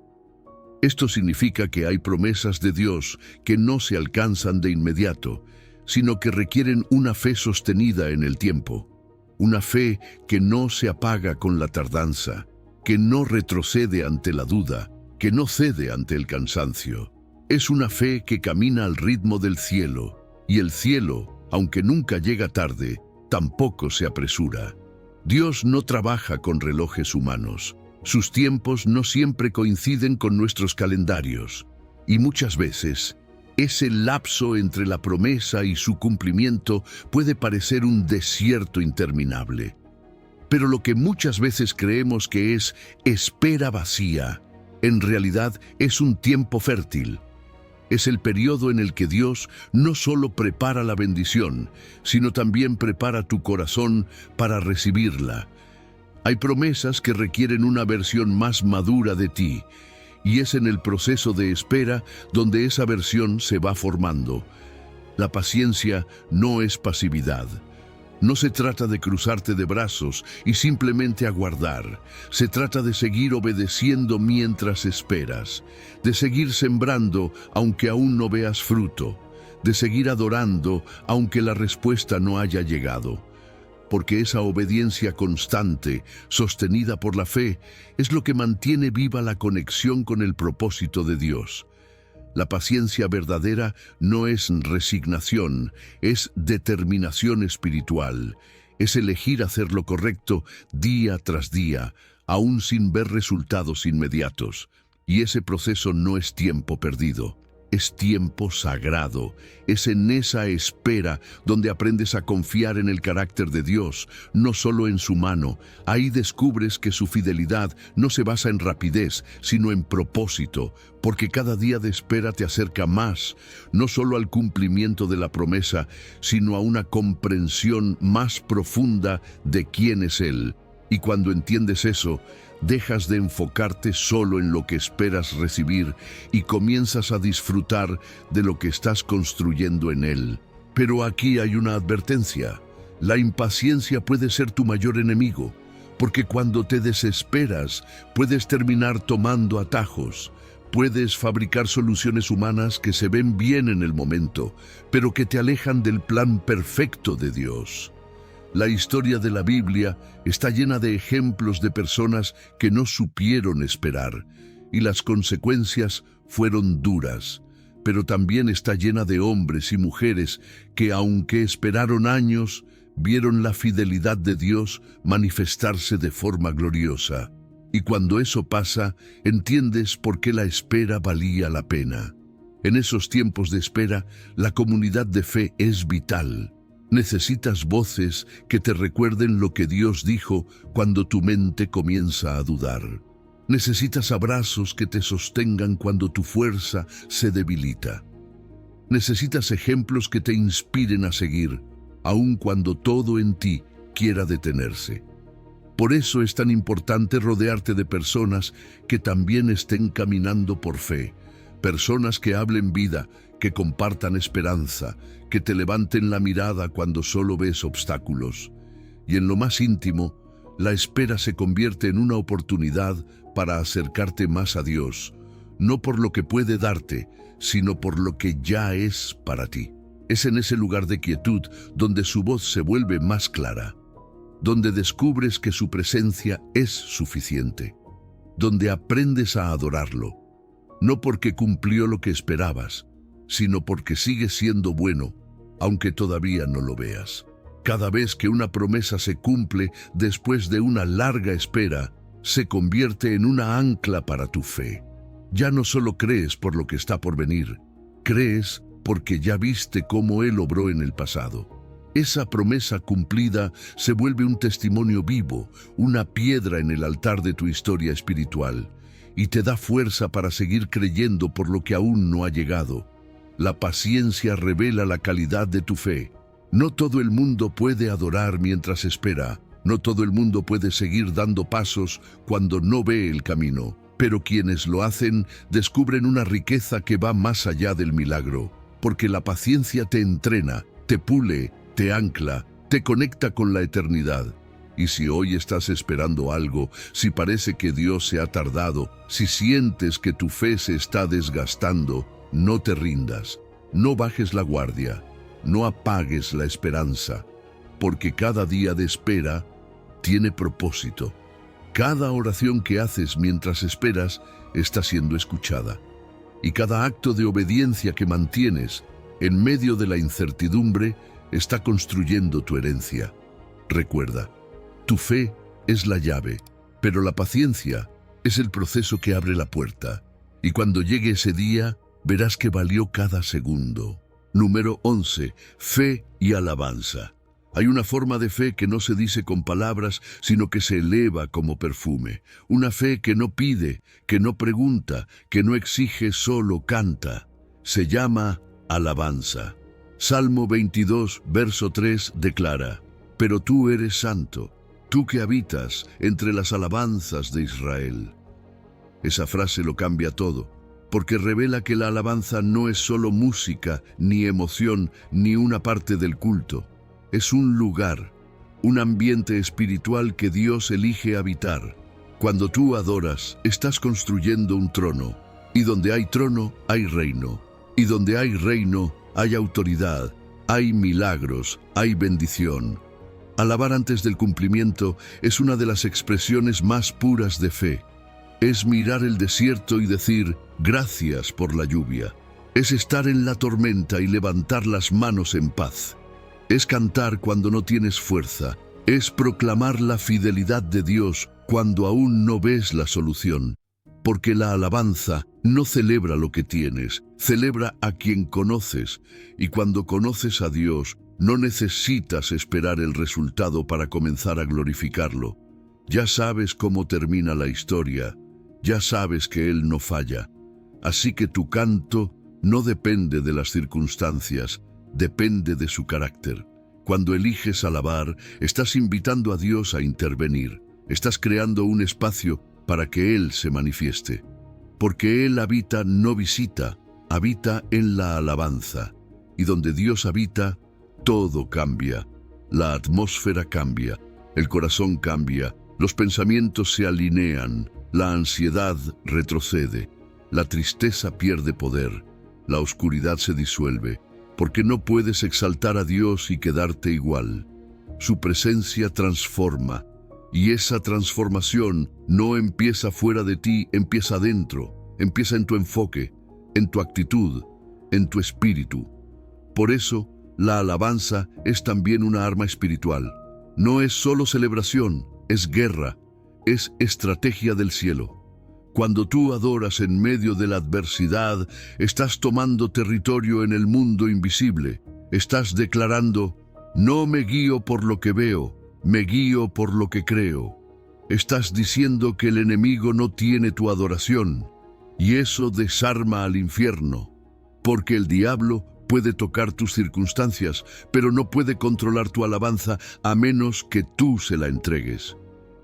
Esto significa que hay promesas de Dios que no se alcanzan de inmediato, sino que requieren una fe sostenida en el tiempo. Una fe que no se apaga con la tardanza, que no retrocede ante la duda, que no cede ante el cansancio. Es una fe que camina al ritmo del cielo, y el cielo, aunque nunca llega tarde, tampoco se apresura. Dios no trabaja con relojes humanos. Sus tiempos no siempre coinciden con nuestros calendarios, y muchas veces ese lapso entre la promesa y su cumplimiento puede parecer un desierto interminable. Pero lo que muchas veces creemos que es espera vacía, en realidad es un tiempo fértil. Es el periodo en el que Dios no solo prepara la bendición, sino también prepara tu corazón para recibirla. Hay promesas que requieren una versión más madura de ti, y es en el proceso de espera donde esa versión se va formando. La paciencia no es pasividad. No se trata de cruzarte de brazos y simplemente aguardar. Se trata de seguir obedeciendo mientras esperas, de seguir sembrando aunque aún no veas fruto, de seguir adorando aunque la respuesta no haya llegado. Porque esa obediencia constante, sostenida por la fe, es lo que mantiene viva la conexión con el propósito de Dios. La paciencia verdadera no es resignación, es determinación espiritual. Es elegir hacer lo correcto día tras día, aún sin ver resultados inmediatos. Y ese proceso no es tiempo perdido. Es tiempo sagrado. Es en esa espera donde aprendes a confiar en el carácter de Dios, no solo en su mano. Ahí descubres que su fidelidad no se basa en rapidez, sino en propósito, porque cada día de espera te acerca más, no solo al cumplimiento de la promesa, sino a una comprensión más profunda de quién es Él. Y cuando entiendes eso, dejas de enfocarte solo en lo que esperas recibir y comienzas a disfrutar de lo que estás construyendo en Él. Pero aquí hay una advertencia. La impaciencia puede ser tu mayor enemigo, porque cuando te desesperas, puedes terminar tomando atajos. Puedes fabricar soluciones humanas que se ven bien en el momento, pero que te alejan del plan perfecto de Dios. La historia de la Biblia está llena de ejemplos de personas que no supieron esperar, y las consecuencias fueron duras. Pero también está llena de hombres y mujeres que, aunque esperaron años, vieron la fidelidad de Dios manifestarse de forma gloriosa. Y cuando eso pasa, entiendes por qué la espera valía la pena. En esos tiempos de espera, la comunidad de fe es vital. Necesitas voces que te recuerden lo que Dios dijo cuando tu mente comienza a dudar. Necesitas abrazos que te sostengan cuando tu fuerza se debilita. Necesitas ejemplos que te inspiren a seguir, aun cuando todo en ti quiera detenerse. Por eso es tan importante rodearte de personas que también estén caminando por fe, personas que hablen vida, que compartan esperanza, que te levanten la mirada cuando solo ves obstáculos. Y en lo más íntimo, la espera se convierte en una oportunidad para acercarte más a Dios, no por lo que puede darte, sino por lo que ya es para ti. Es en ese lugar de quietud donde su voz se vuelve más clara, donde descubres que su presencia es suficiente, donde aprendes a adorarlo, no porque cumplió lo que esperabas, sino porque sigue siendo bueno, aunque todavía no lo veas. Cada vez que una promesa se cumple después de una larga espera, se convierte en una ancla para tu fe. Ya no solo crees por lo que está por venir, crees porque ya viste cómo Él obró en el pasado. Esa promesa cumplida se vuelve un testimonio vivo, una piedra en el altar de tu historia espiritual, y te da fuerza para seguir creyendo por lo que aún no ha llegado. La paciencia revela la calidad de tu fe. No todo el mundo puede adorar mientras espera. No todo el mundo puede seguir dando pasos cuando no ve el camino. Pero quienes lo hacen descubren una riqueza que va más allá del milagro. Porque la paciencia te entrena, te pule, te ancla, te conecta con la eternidad. Y si hoy estás esperando algo, si parece que Dios se ha tardado, si sientes que tu fe se está desgastando, no te rindas, no bajes la guardia, no apagues la esperanza, porque cada día de espera tiene propósito. Cada oración que haces mientras esperas está siendo escuchada. Y cada acto de obediencia que mantienes en medio de la incertidumbre está construyendo tu herencia. Recuerda, tu fe es la llave, pero la paciencia es el proceso que abre la puerta. Y cuando llegue ese día, verás que valió cada segundo. Número 11. Fe y alabanza. Hay una forma de fe que no se dice con palabras, sino que se eleva como perfume. Una fe que no pide, que no pregunta, que no exige, solo canta. Se llama alabanza. Salmo 22, verso 3 declara: «Pero tú eres santo, tú que habitas entre las alabanzas de Israel». Esa frase lo cambia todo, porque revela que la alabanza no es solo música, ni emoción, ni una parte del culto. Es un lugar, un ambiente espiritual que Dios elige habitar. Cuando tú adoras, estás construyendo un trono, y donde hay trono, hay reino, y donde hay reino, hay autoridad, hay milagros, hay bendición. Alabar antes del cumplimiento es una de las expresiones más puras de fe. Es mirar el desierto y decir, gracias por la lluvia. Es estar en la tormenta y levantar las manos en paz. Es cantar cuando no tienes fuerza. Es proclamar la fidelidad de Dios cuando aún no ves la solución. Porque la alabanza no celebra lo que tienes, celebra a quien conoces. Y cuando conoces a Dios, no necesitas esperar el resultado para comenzar a glorificarlo. Ya sabes cómo termina la historia. Ya sabes que Él no falla. Así que tu canto no depende de las circunstancias, depende de su carácter. Cuando eliges alabar, estás invitando a Dios a intervenir. Estás creando un espacio para que Él se manifieste. Porque Él habita, no visita, habita en la alabanza. Y donde Dios habita, todo cambia. La atmósfera cambia, el corazón cambia, los pensamientos se alinean, la ansiedad retrocede, la tristeza pierde poder, la oscuridad se disuelve, porque no puedes exaltar a Dios y quedarte igual. Su presencia transforma, y esa transformación no empieza fuera de ti, empieza adentro, empieza en tu enfoque, en tu actitud, en tu espíritu. Por eso, la alabanza es también una arma espiritual. No es solo celebración, es guerra, es estrategia del cielo. Cuando tú adoras en medio de la adversidad, estás tomando territorio en el mundo invisible. Estás declarando, no me guío por lo que veo, me guío por lo que creo. Estás diciendo que el enemigo no tiene tu adoración, y eso desarma al infierno, porque el diablo puede tocar tus circunstancias, pero no puede controlar tu alabanza a menos que tú se la entregues.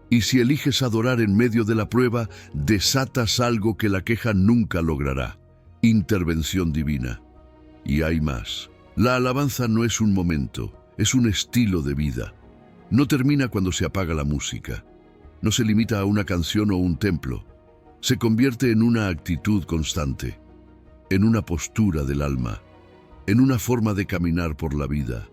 Y si eliges adorar en medio de la prueba, desatas algo que la queja nunca logrará: intervención divina. Y hay más. La alabanza no es un momento, es un estilo de vida. No termina cuando se apaga la música. No se limita a una canción o un templo. Se convierte en una actitud constante, en una postura del alma, en una forma de caminar por la vida.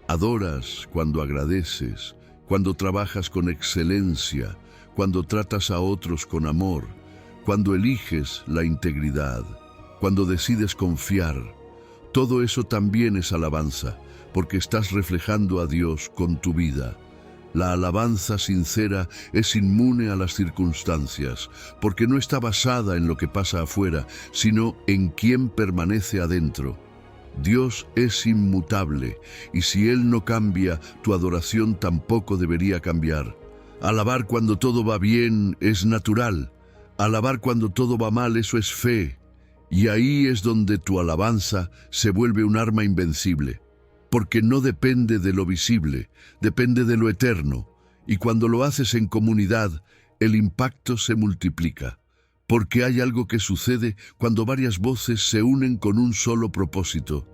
Adoras cuando agradeces, cuando trabajas con excelencia, cuando tratas a otros con amor, cuando eliges la integridad, cuando decides confiar. Todo eso también es alabanza, porque estás reflejando a Dios con tu vida. La alabanza sincera es inmune a las circunstancias, porque no está basada en lo que pasa afuera, sino en quién permanece adentro. Dios es inmutable, y si Él no cambia, tu adoración tampoco debería cambiar. Alabar cuando todo va bien es natural. Alabar cuando todo va mal, eso es fe. Y ahí es donde tu alabanza se vuelve un arma invencible, porque no depende de lo visible, depende de lo eterno. Y cuando lo haces en comunidad, el impacto se multiplica. Porque hay algo que sucede cuando varias voces se unen con un solo propósito: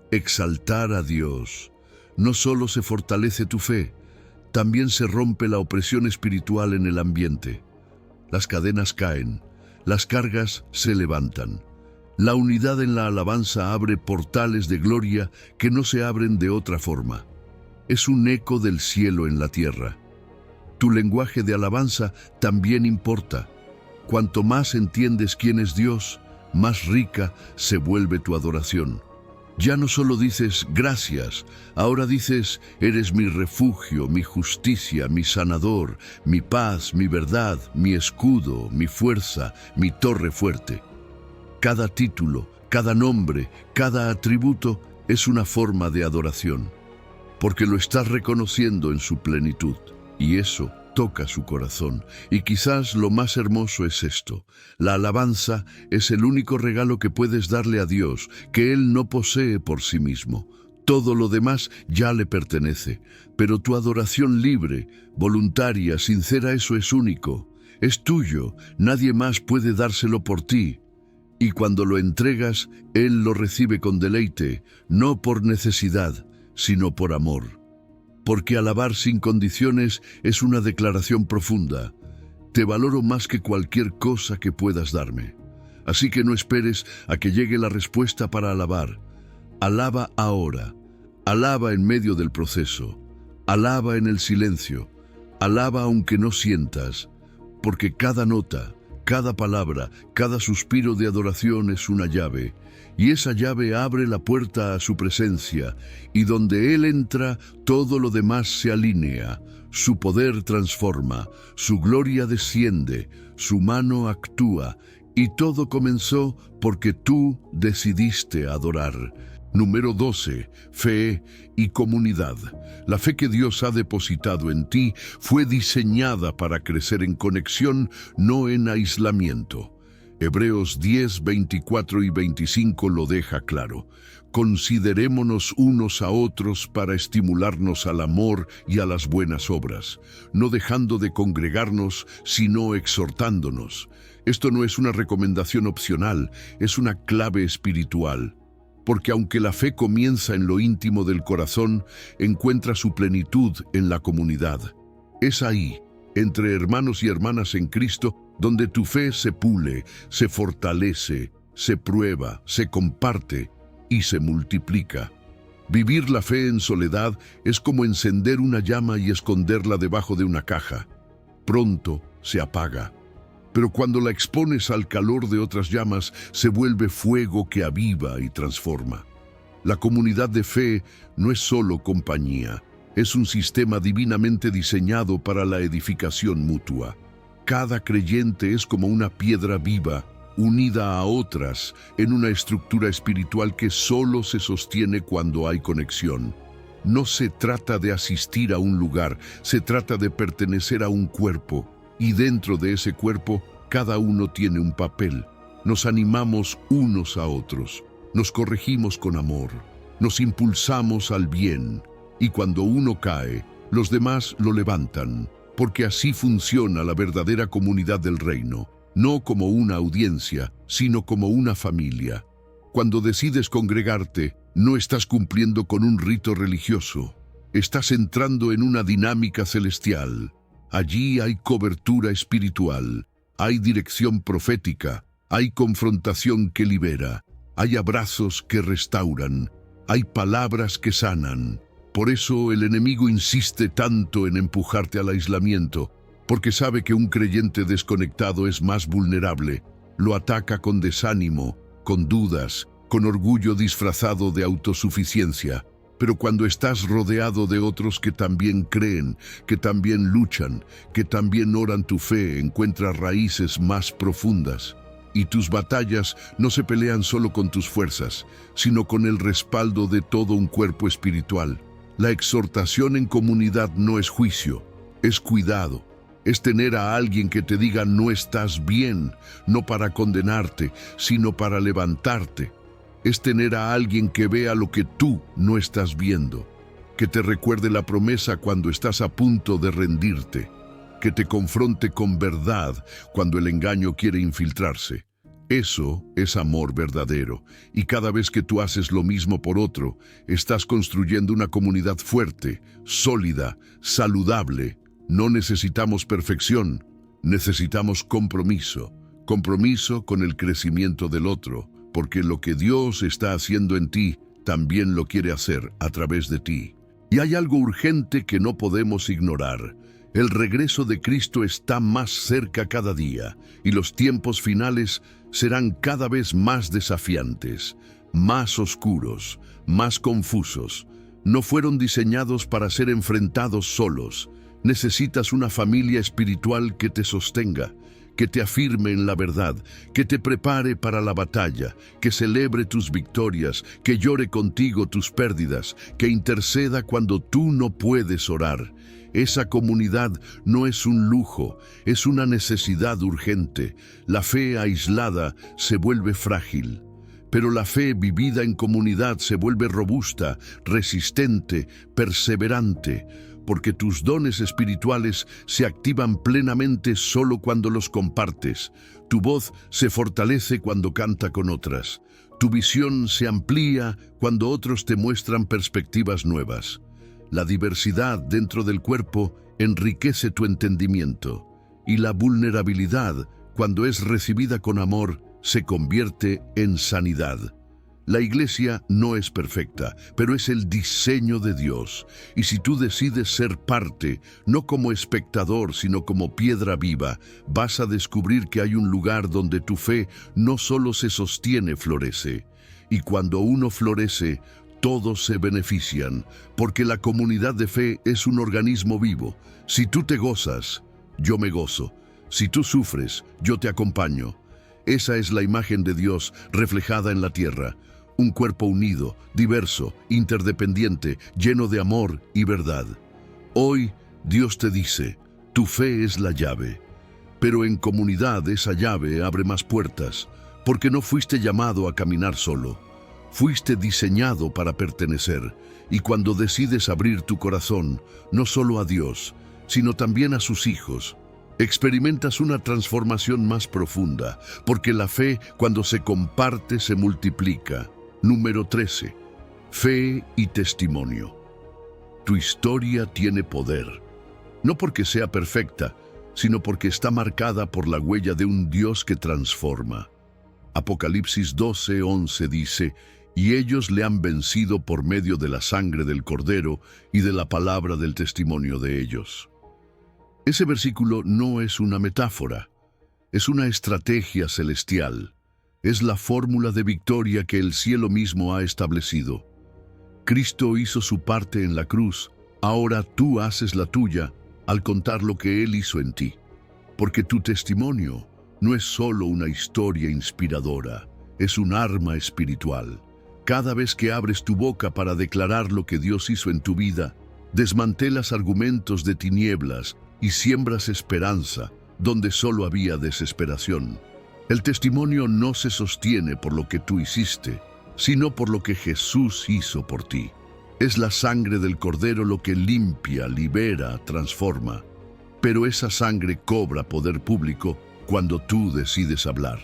exaltar a Dios. No solo se fortalece tu fe, también se rompe la opresión espiritual en el ambiente. Las cadenas caen, las cargas se levantan. La unidad en la alabanza abre portales de gloria que no se abren de otra forma. Es un eco del cielo en la tierra. Tu lenguaje de alabanza también importa. Cuanto más entiendes quién es Dios, más rica se vuelve tu adoración. Ya no solo dices gracias, ahora dices eres mi refugio, mi justicia, mi sanador, mi paz, mi verdad, mi escudo, mi fuerza, mi torre fuerte. Cada título, cada nombre, cada atributo es una forma de adoración, porque lo estás reconociendo en su plenitud, y eso toca su corazón. Y quizás lo más hermoso es esto: la alabanza es el único regalo que puedes darle a Dios, que Él no posee por sí mismo. Todo lo demás ya le pertenece, pero tu adoración libre, voluntaria, sincera, eso es único. Es tuyo, nadie más puede dárselo por ti. Y cuando lo entregas, Él lo recibe con deleite, no por necesidad, sino por amor. Porque alabar sin condiciones es una declaración profunda. Te valoro más que cualquier cosa que puedas darme. Así que no esperes a que llegue la respuesta para alabar. Alaba ahora. Alaba en medio del proceso. Alaba en el silencio. Alaba aunque no sientas. Porque cada nota, cada palabra, cada suspiro de adoración es una llave. Y esa llave abre la puerta a su presencia, y donde Él entra, todo lo demás se alinea. Su poder transforma, su gloria desciende, su mano actúa, y todo comenzó porque tú decidiste adorar. Número 12. Fe y comunidad. La fe que Dios ha depositado en ti fue diseñada para crecer en conexión, no en aislamiento. Hebreos 10, 24 y 25 lo deja claro. Considerémonos unos a otros para estimularnos al amor y a las buenas obras, no dejando de congregarnos, sino exhortándonos. Esto no es una recomendación opcional, es una clave espiritual. Porque aunque la fe comienza en lo íntimo del corazón, encuentra su plenitud en la comunidad. Es ahí, entre hermanos y hermanas en Cristo, donde tu fe se pule, se fortalece, se prueba, se comparte y se multiplica. Vivir la fe en soledad es como encender una llama y esconderla debajo de una caja. Pronto se apaga. Pero cuando la expones al calor de otras llamas, se vuelve fuego que aviva y transforma. La comunidad de fe no es solo compañía, es un sistema divinamente diseñado para la edificación mutua. Cada creyente es como una piedra viva, unida a otras, en una estructura espiritual que solo se sostiene cuando hay conexión. No se trata de asistir a un lugar, se trata de pertenecer a un cuerpo, y dentro de ese cuerpo, cada uno tiene un papel. Nos animamos unos a otros, nos corregimos con amor, nos impulsamos al bien, y cuando uno cae, los demás lo levantan. Porque así funciona la verdadera comunidad del reino, no como una audiencia, sino como una familia. Cuando decides congregarte, no estás cumpliendo con un rito religioso, estás entrando en una dinámica celestial. Allí hay cobertura espiritual, hay dirección profética, hay confrontación que libera, hay abrazos que restauran, hay palabras que sanan. Por eso el enemigo insiste tanto en empujarte al aislamiento, porque sabe que un creyente desconectado es más vulnerable. Lo ataca con desánimo, con dudas, con orgullo disfrazado de autosuficiencia. Pero cuando estás rodeado de otros que también creen, que también luchan, que también oran tu fe, encuentras raíces más profundas. Y tus batallas no se pelean solo con tus fuerzas, sino con el respaldo de todo un cuerpo espiritual. La exhortación en comunidad no es juicio, es cuidado. Es tener a alguien que te diga no estás bien, no para condenarte, sino para levantarte. Es tener a alguien que vea lo que tú no estás viendo, que te recuerde la promesa cuando estás a punto de rendirte, que te confronte con verdad cuando el engaño quiere infiltrarse. Eso es amor verdadero, y cada vez que tú haces lo mismo por otro, estás construyendo una comunidad fuerte, sólida, saludable. No necesitamos perfección, necesitamos compromiso. Compromiso con el crecimiento del otro, porque lo que Dios está haciendo en ti, también lo quiere hacer a través de ti. Y hay algo urgente que no podemos ignorar. El regreso de Cristo está más cerca cada día y los tiempos finales serán cada vez más desafiantes, más oscuros, más confusos. No fueron diseñados para ser enfrentados solos. Necesitas una familia espiritual que te sostenga, que te afirme en la verdad, que te prepare para la batalla, que celebre tus victorias, que llore contigo tus pérdidas, que interceda cuando tú no puedes orar. Esa comunidad no es un lujo, es una necesidad urgente. La fe aislada se vuelve frágil, pero la fe vivida en comunidad se vuelve robusta, resistente, perseverante, porque tus dones espirituales se activan plenamente solo cuando los compartes. Tu voz se fortalece cuando canta con otras. Tu visión se amplía cuando otros te muestran perspectivas nuevas. La diversidad dentro del cuerpo enriquece tu entendimiento, y la vulnerabilidad, cuando es recibida con amor, se convierte en sanidad. La iglesia no es perfecta, pero es el diseño de Dios, y si tú decides ser parte, no como espectador, sino como piedra viva, vas a descubrir que hay un lugar donde tu fe no solo se sostiene, florece. Y cuando uno florece, todos se benefician, porque la comunidad de fe es un organismo vivo. Si tú te gozas, yo me gozo. Si tú sufres, yo te acompaño. Esa es la imagen de Dios reflejada en la tierra. Un cuerpo unido, diverso, interdependiente, lleno de amor y verdad. Hoy, Dios te dice, tu fe es la llave. Pero en comunidad esa llave abre más puertas, porque no fuiste llamado a caminar solo. Fuiste diseñado para pertenecer, y cuando decides abrir tu corazón, no solo a Dios, sino también a sus hijos, experimentas una transformación más profunda, porque la fe, cuando se comparte, se multiplica. Número 13. Fe y testimonio. Tu historia tiene poder, no porque sea perfecta, sino porque está marcada por la huella de un Dios que transforma. Apocalipsis 12:11 dice: y ellos le han vencido por medio de la sangre del Cordero y de la palabra del testimonio de ellos. Ese versículo no es una metáfora, es una estrategia celestial. Es la fórmula de victoria que el cielo mismo ha establecido. Cristo hizo su parte en la cruz, ahora tú haces la tuya al contar lo que Él hizo en ti. Porque tu testimonio no es solo una historia inspiradora, es un arma espiritual. Cada vez que abres tu boca para declarar lo que Dios hizo en tu vida, desmantelas argumentos de tinieblas y siembras esperanza donde solo había desesperación. El testimonio no se sostiene por lo que tú hiciste, sino por lo que Jesús hizo por ti. Es la sangre del Cordero lo que limpia, libera, transforma. Pero esa sangre cobra poder público cuando tú decides hablar.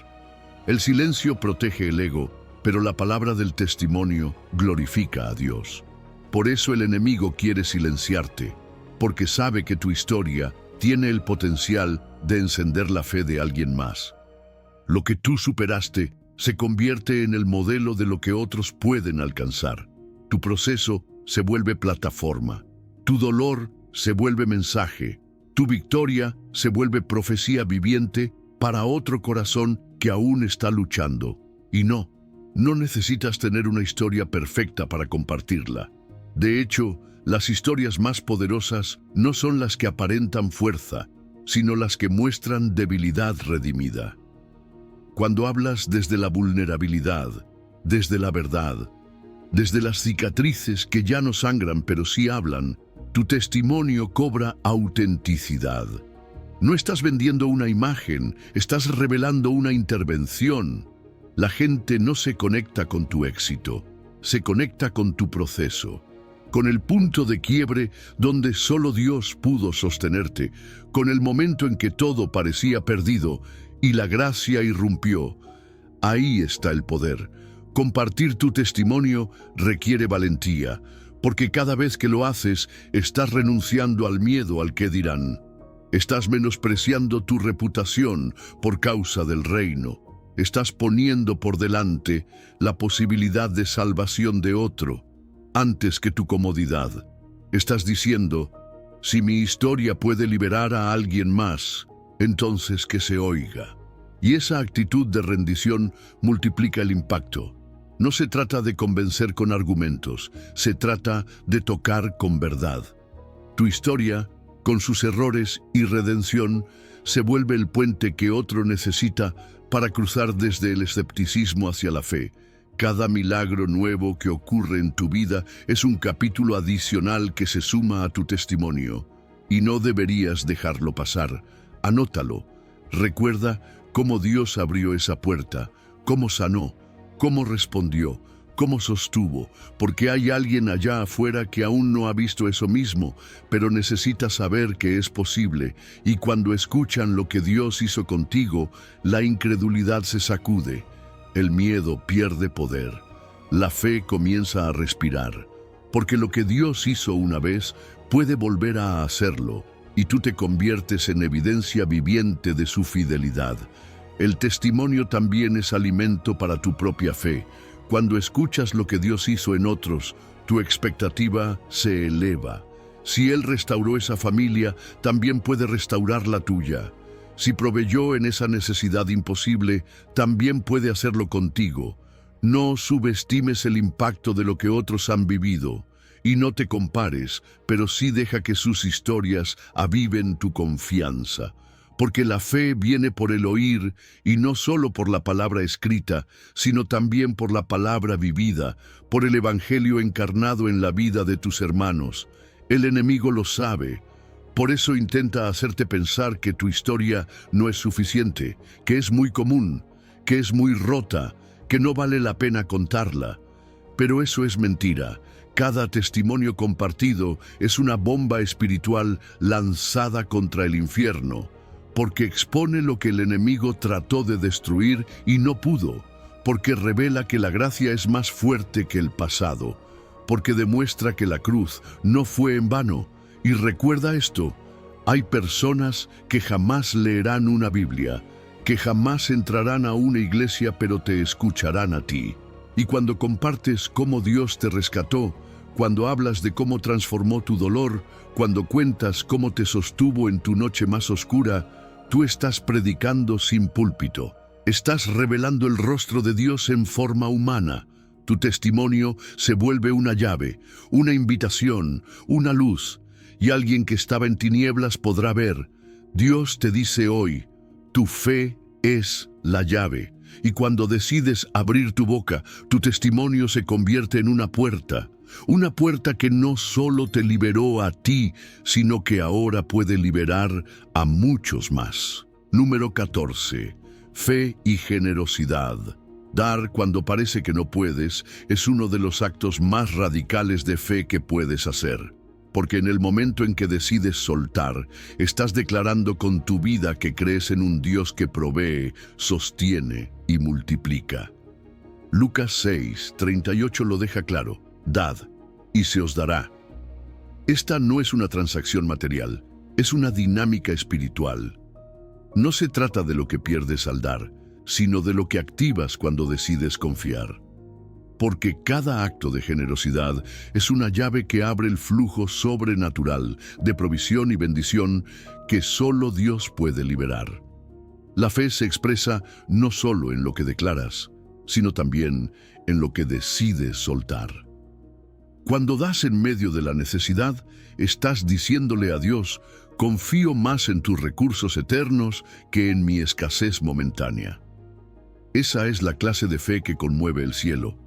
El silencio protege el ego, pero la palabra del testimonio glorifica a Dios. Por eso el enemigo quiere silenciarte, porque sabe que tu historia tiene el potencial de encender la fe de alguien más. Lo que tú superaste se convierte en el modelo de lo que otros pueden alcanzar. Tu proceso se vuelve plataforma, tu dolor se vuelve mensaje, tu victoria se vuelve profecía viviente para otro corazón que aún está luchando. Y no necesitas tener una historia perfecta para compartirla. De hecho, las historias más poderosas no son las que aparentan fuerza, sino las que muestran debilidad redimida. Cuando hablas desde la vulnerabilidad, desde la verdad, desde las cicatrices que ya no sangran pero sí hablan, tu testimonio cobra autenticidad. No estás vendiendo una imagen, estás revelando una intervención. La gente no se conecta con tu éxito, se conecta con tu proceso, con el punto de quiebre donde solo Dios pudo sostenerte, con el momento en que todo parecía perdido y la gracia irrumpió. Ahí está el poder. Compartir tu testimonio requiere valentía, porque cada vez que lo haces, estás renunciando al miedo al que dirán. Estás menospreciando tu reputación por causa del reino. Estás poniendo por delante la posibilidad de salvación de otro antes que tu comodidad. Estás diciendo, Si mi historia puede liberar a alguien más, entonces que se oiga. Y esa actitud de rendición multiplica el impacto. No se trata de convencer con argumentos, se trata de tocar con verdad. Tu historia, con sus errores y redención, se vuelve el puente que otro necesita para cruzar desde el escepticismo hacia la fe. Cada milagro nuevo que ocurre en tu vida es un capítulo adicional que se suma a tu testimonio. Y no deberías dejarlo pasar. Anótalo. Recuerda cómo Dios abrió esa puerta, cómo sanó, cómo respondió, cómo sostuvo, porque hay alguien allá afuera que aún no ha visto eso mismo, pero necesita saber que es posible, y cuando escuchan lo que Dios hizo contigo, la incredulidad se sacude, el miedo pierde poder, la fe comienza a respirar, porque lo que Dios hizo una vez puede volver a hacerlo, y tú te conviertes en evidencia viviente de su fidelidad. El testimonio también es alimento para tu propia fe. Cuando escuchas lo que Dios hizo en otros, tu expectativa se eleva. Si Él restauró esa familia, también puede restaurar la tuya. Si proveyó en esa necesidad imposible, también puede hacerlo contigo. No subestimes el impacto de lo que otros han vivido. Y no te compares, pero sí deja que sus historias aviven tu confianza. Porque la fe viene por el oír, y no solo por la palabra escrita, sino también por la palabra vivida, por el Evangelio encarnado en la vida de tus hermanos. El enemigo lo sabe. Por eso intenta hacerte pensar que tu historia no es suficiente, que es muy común, que es muy rota, que no vale la pena contarla. Pero eso es mentira. Cada testimonio compartido es una bomba espiritual lanzada contra el infierno, porque expone lo que el enemigo trató de destruir y no pudo, porque revela que la gracia es más fuerte que el pasado, porque demuestra que la cruz no fue en vano. Y recuerda esto, hay personas que jamás leerán una Biblia, que jamás entrarán a una iglesia, pero te escucharán a ti. Y cuando compartes cómo Dios te rescató, cuando hablas de cómo transformó tu dolor, cuando cuentas cómo te sostuvo en tu noche más oscura, tú estás predicando sin púlpito. Estás revelando el rostro de Dios en forma humana. Tu testimonio se vuelve una llave, una invitación, una luz, y alguien que estaba en tinieblas podrá ver. Dios te dice hoy, tu fe es la llave. Y cuando decides abrir tu boca, tu testimonio se convierte en una puerta que no solo te liberó a ti, sino que ahora puede liberar a muchos más. Número 14. Fe y generosidad. Dar cuando parece que no puedes es uno de los actos más radicales de fe que puedes hacer. Porque en el momento en que decides soltar, estás declarando con tu vida que crees en un Dios que provee, sostiene y multiplica. Lucas 6:38 lo deja claro. Dad, y se os dará. Esta no es una transacción material, es una dinámica espiritual. No se trata de lo que pierdes al dar, sino de lo que activas cuando decides confiar. Porque cada acto de generosidad es una llave que abre el flujo sobrenatural de provisión y bendición que solo Dios puede liberar. La fe se expresa no solo en lo que declaras, sino también en lo que decides soltar. Cuando das en medio de la necesidad, estás diciéndole a Dios, confío más en tus recursos eternos que en mi escasez momentánea. Esa es la clase de fe que conmueve el cielo,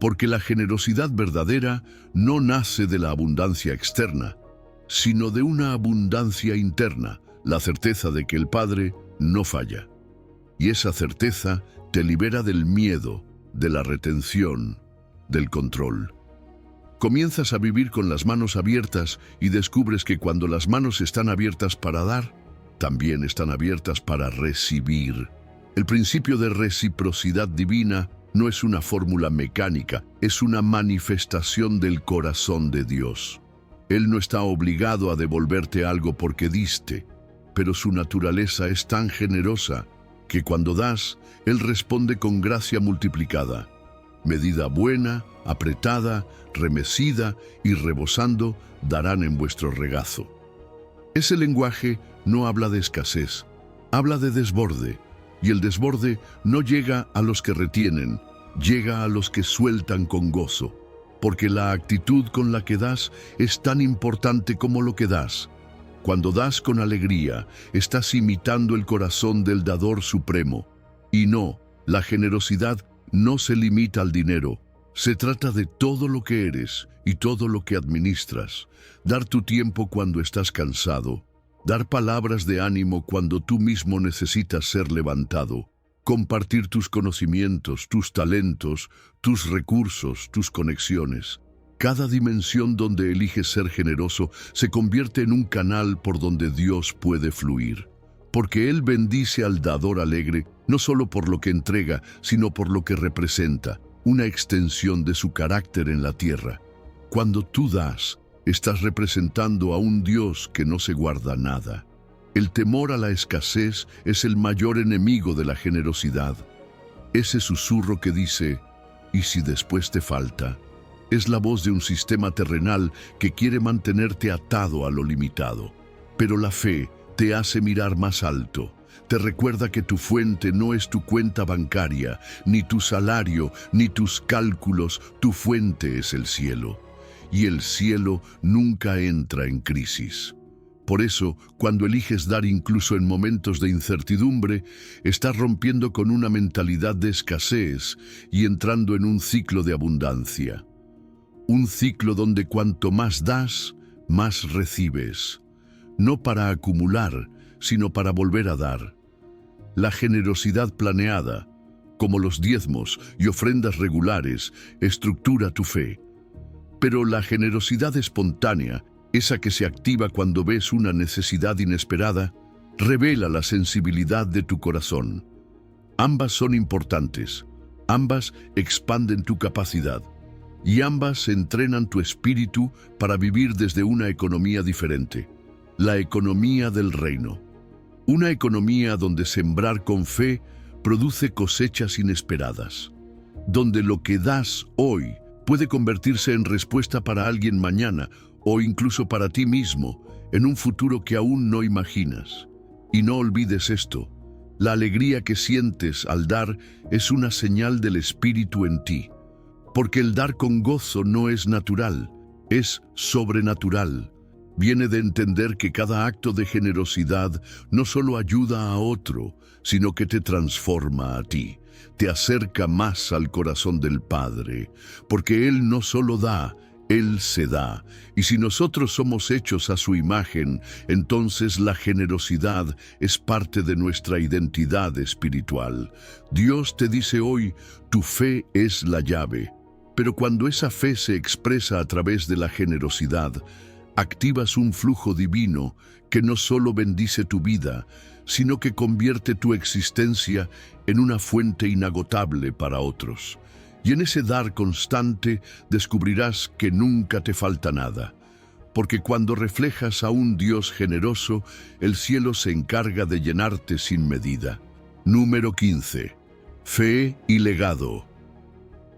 porque la generosidad verdadera no nace de la abundancia externa, sino de una abundancia interna, la certeza de que el Padre no falla. Y esa certeza te libera del miedo, de la retención, del control. Comienzas a vivir con las manos abiertas y descubres que cuando las manos están abiertas para dar, también están abiertas para recibir. El principio de reciprocidad divina no es una fórmula mecánica, es una manifestación del corazón de Dios. Él no está obligado a devolverte algo porque diste, pero su naturaleza es tan generosa que cuando das, Él responde con gracia multiplicada. Medida buena, apretada, remecida y rebosando darán en vuestro regazo. Ese lenguaje no habla de escasez, habla de desborde, y el desborde no llega a los que retienen, llega a los que sueltan con gozo, porque la actitud con la que das es tan importante como lo que das. Cuando das con alegría, estás imitando el corazón del dador supremo. Y no, la generosidad no se limita al dinero. Se trata de todo lo que eres y todo lo que administras. Dar tu tiempo cuando estás cansado. Dar palabras de ánimo cuando tú mismo necesitas ser levantado. Compartir tus conocimientos, tus talentos, tus recursos, tus conexiones. Cada dimensión donde eliges ser generoso se convierte en un canal por donde Dios puede fluir. Porque Él bendice al dador alegre, no solo por lo que entrega, sino por lo que representa, una extensión de su carácter en la tierra. Cuando tú das, estás representando a un Dios que no se guarda nada. El temor a la escasez es el mayor enemigo de la generosidad. Ese susurro que dice, ¿y si después te falta? Es la voz de un sistema terrenal que quiere mantenerte atado a lo limitado. Pero la fe te hace mirar más alto. Te recuerda que tu fuente no es tu cuenta bancaria, ni tu salario, ni tus cálculos. Tu fuente es el cielo. Y el cielo nunca entra en crisis. Por eso, cuando eliges dar incluso en momentos de incertidumbre, estás rompiendo con una mentalidad de escasez y entrando en un ciclo de abundancia. Un ciclo donde cuanto más das, más recibes. No para acumular, sino para volver a dar. La generosidad planeada, como los diezmos y ofrendas regulares, estructura tu fe. Pero la generosidad espontánea, esa que se activa cuando ves una necesidad inesperada, revela la sensibilidad de tu corazón. Ambas son importantes, ambas expanden tu capacidad, y ambas entrenan tu espíritu para vivir desde una economía diferente, la economía del reino. Una economía donde sembrar con fe produce cosechas inesperadas, donde lo que das hoy puede convertirse en respuesta para alguien mañana, o incluso para ti mismo, en un futuro que aún no imaginas. Y no olvides esto, la alegría que sientes al dar es una señal del Espíritu en ti, porque el dar con gozo no es natural, es sobrenatural. Viene de entender que cada acto de generosidad no solo ayuda a otro, sino que te transforma a ti, te acerca más al corazón del Padre, porque Él no solo da, Él se da. Y si nosotros somos hechos a su imagen, entonces la generosidad es parte de nuestra identidad espiritual. Dios te dice hoy, tu fe es la llave. Pero cuando esa fe se expresa a través de la generosidad, activas un flujo divino que no solo bendice tu vida, sino que convierte tu existencia en una fuente inagotable para otros. Y en ese dar constante descubrirás que nunca te falta nada, porque cuando reflejas a un Dios generoso, el cielo se encarga de llenarte sin medida. Número 15. Fe y legado.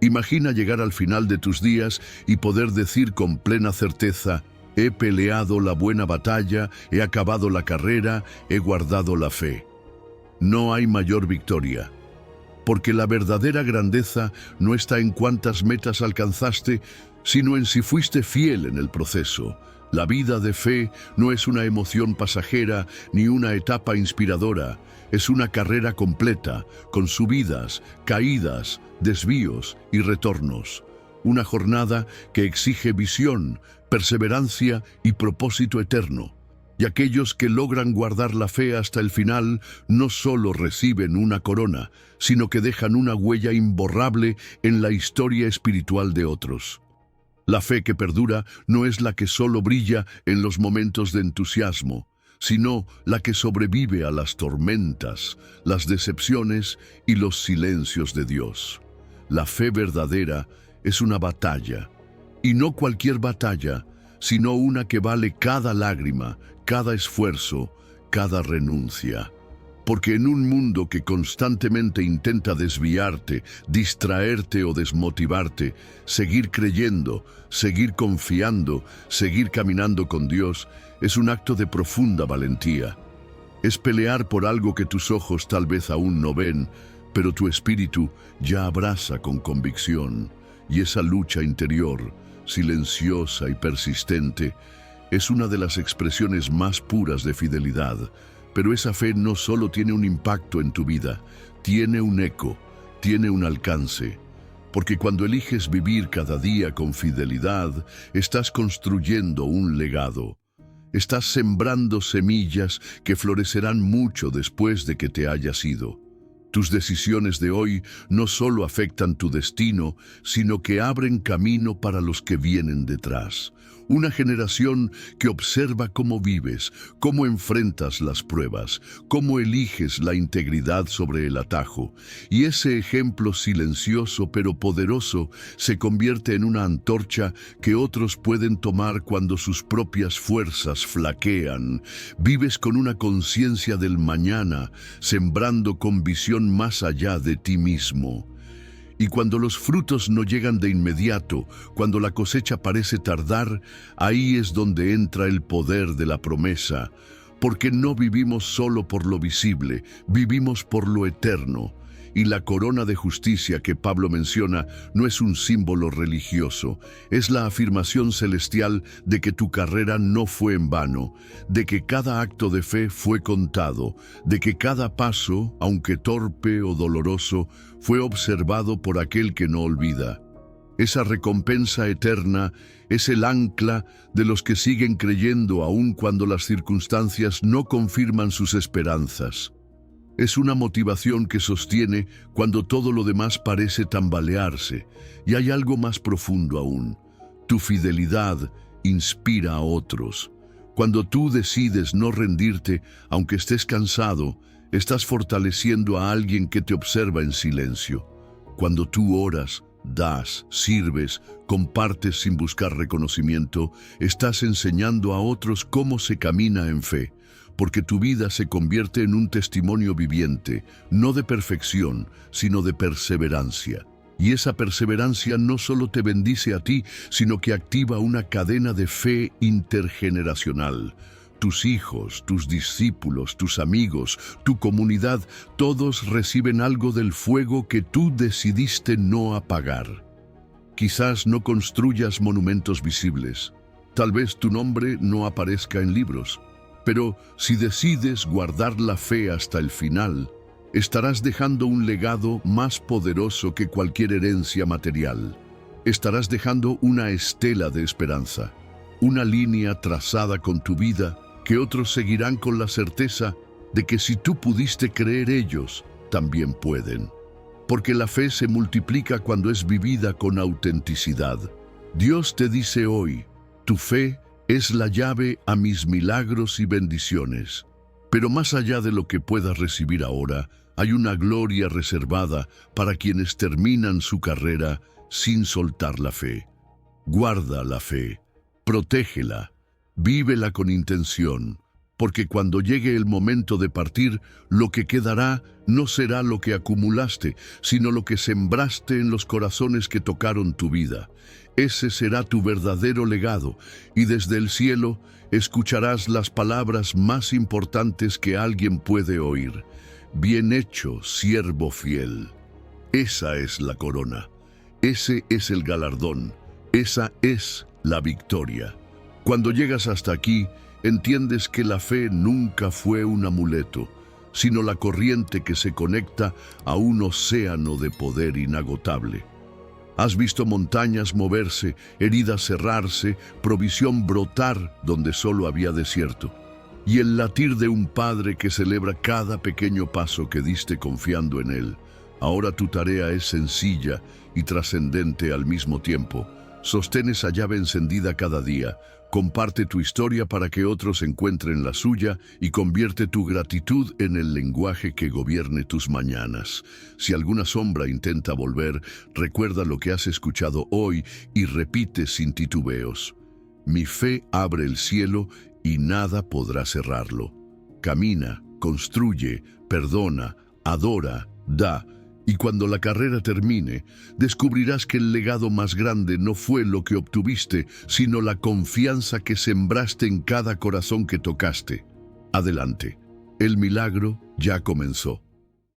Imagina llegar al final de tus días y poder decir con plena certeza, he peleado la buena batalla, he acabado la carrera, he guardado la fe. No hay mayor victoria, porque la verdadera grandeza no está en cuántas metas alcanzaste, sino en si fuiste fiel en el proceso. La vida de fe no es una emoción pasajera ni una etapa inspiradora, es una carrera completa, con subidas, caídas, desvíos y retornos. Una jornada que exige visión, perseverancia y propósito eterno. Y aquellos que logran guardar la fe hasta el final no solo reciben una corona, sino que dejan una huella imborrable en la historia espiritual de otros. La fe que perdura no es la que solo brilla en los momentos de entusiasmo, sino la que sobrevive a las tormentas, las decepciones y los silencios de Dios. La fe verdadera es una batalla, y no cualquier batalla, sino una que vale cada lágrima, cada esfuerzo, cada renuncia. Porque en un mundo que constantemente intenta desviarte, distraerte o desmotivarte, seguir creyendo, seguir confiando, seguir caminando con Dios, es un acto de profunda valentía. Es pelear por algo que tus ojos tal vez aún no ven, pero tu espíritu ya abraza con convicción. Y esa lucha interior, silenciosa y persistente, es una de las expresiones más puras de fidelidad. Pero esa fe no solo tiene un impacto en tu vida, tiene un eco, tiene un alcance. Porque cuando eliges vivir cada día con fidelidad, estás construyendo un legado. Estás sembrando semillas que florecerán mucho después de que te hayas ido. Tus decisiones de hoy no solo afectan tu destino, sino que abren camino para los que vienen detrás. Una generación que observa cómo vives, cómo enfrentas las pruebas, cómo eliges la integridad sobre el atajo. Y ese ejemplo silencioso pero poderoso se convierte en una antorcha que otros pueden tomar cuando sus propias fuerzas flaquean. Vives con una conciencia del mañana, sembrando con visión más allá de ti mismo. Y cuando los frutos no llegan de inmediato, cuando la cosecha parece tardar, ahí es donde entra el poder de la promesa. Porque no vivimos solo por lo visible, vivimos por lo eterno. Y la corona de justicia que Pablo menciona no es un símbolo religioso, es la afirmación celestial de que tu carrera no fue en vano, de que cada acto de fe fue contado, de que cada paso, aunque torpe o doloroso, fue observado por aquel que no olvida. Esa recompensa eterna es el ancla de los que siguen creyendo aun cuando las circunstancias no confirman sus esperanzas. Es una motivación que sostiene cuando todo lo demás parece tambalearse, y hay algo más profundo aún. Tu fidelidad inspira a otros. Cuando tú decides no rendirte, aunque estés cansado, estás fortaleciendo a alguien que te observa en silencio. Cuando tú oras, das, sirves, compartes sin buscar reconocimiento, estás enseñando a otros cómo se camina en fe. Porque tu vida se convierte en un testimonio viviente, no de perfección, sino de perseverancia. Y esa perseverancia no solo te bendice a ti, sino que activa una cadena de fe intergeneracional. Tus hijos, tus discípulos, tus amigos, tu comunidad, todos reciben algo del fuego que tú decidiste no apagar. Quizás no construyas monumentos visibles. Tal vez tu nombre no aparezca en libros. Pero si decides guardar la fe hasta el final, estarás dejando un legado más poderoso que cualquier herencia material. Estarás dejando una estela de esperanza, una línea trazada con tu vida que otros seguirán con la certeza de que si tú pudiste creer, ellos también pueden. Porque la fe se multiplica cuando es vivida con autenticidad. Dios te dice hoy, tu fe es la llave a mis milagros y bendiciones. Pero más allá de lo que puedas recibir ahora, hay una gloria reservada para quienes terminan su carrera sin soltar la fe. Guarda la fe, protégela, vívela con intención, porque cuando llegue el momento de partir, lo que quedará no será lo que acumulaste, sino lo que sembraste en los corazones que tocaron tu vida. Ese será tu verdadero legado, y desde el cielo escucharás las palabras más importantes que alguien puede oír. Bien hecho, siervo fiel. Esa es la corona. Ese es el galardón. Esa es la victoria. Cuando llegas hasta aquí, entiendes que la fe nunca fue un amuleto, sino la corriente que se conecta a un océano de poder inagotable. Has visto montañas moverse, heridas cerrarse, provisión brotar donde solo había desierto, y el latir de un padre que celebra cada pequeño paso que diste confiando en él. Ahora tu tarea es sencilla y trascendente al mismo tiempo. Sostén esa llave encendida cada día. Comparte tu historia para que otros encuentren la suya y convierte tu gratitud en el lenguaje que gobierne tus mañanas. Si alguna sombra intenta volver, recuerda lo que has escuchado hoy y repite sin titubeos. Mi fe abre el cielo y nada podrá cerrarlo. Camina, construye, perdona, adora, da. Y cuando la carrera termine, descubrirás que el legado más grande no fue lo que obtuviste, sino la confianza que sembraste en cada corazón que tocaste. Adelante. El milagro ya comenzó.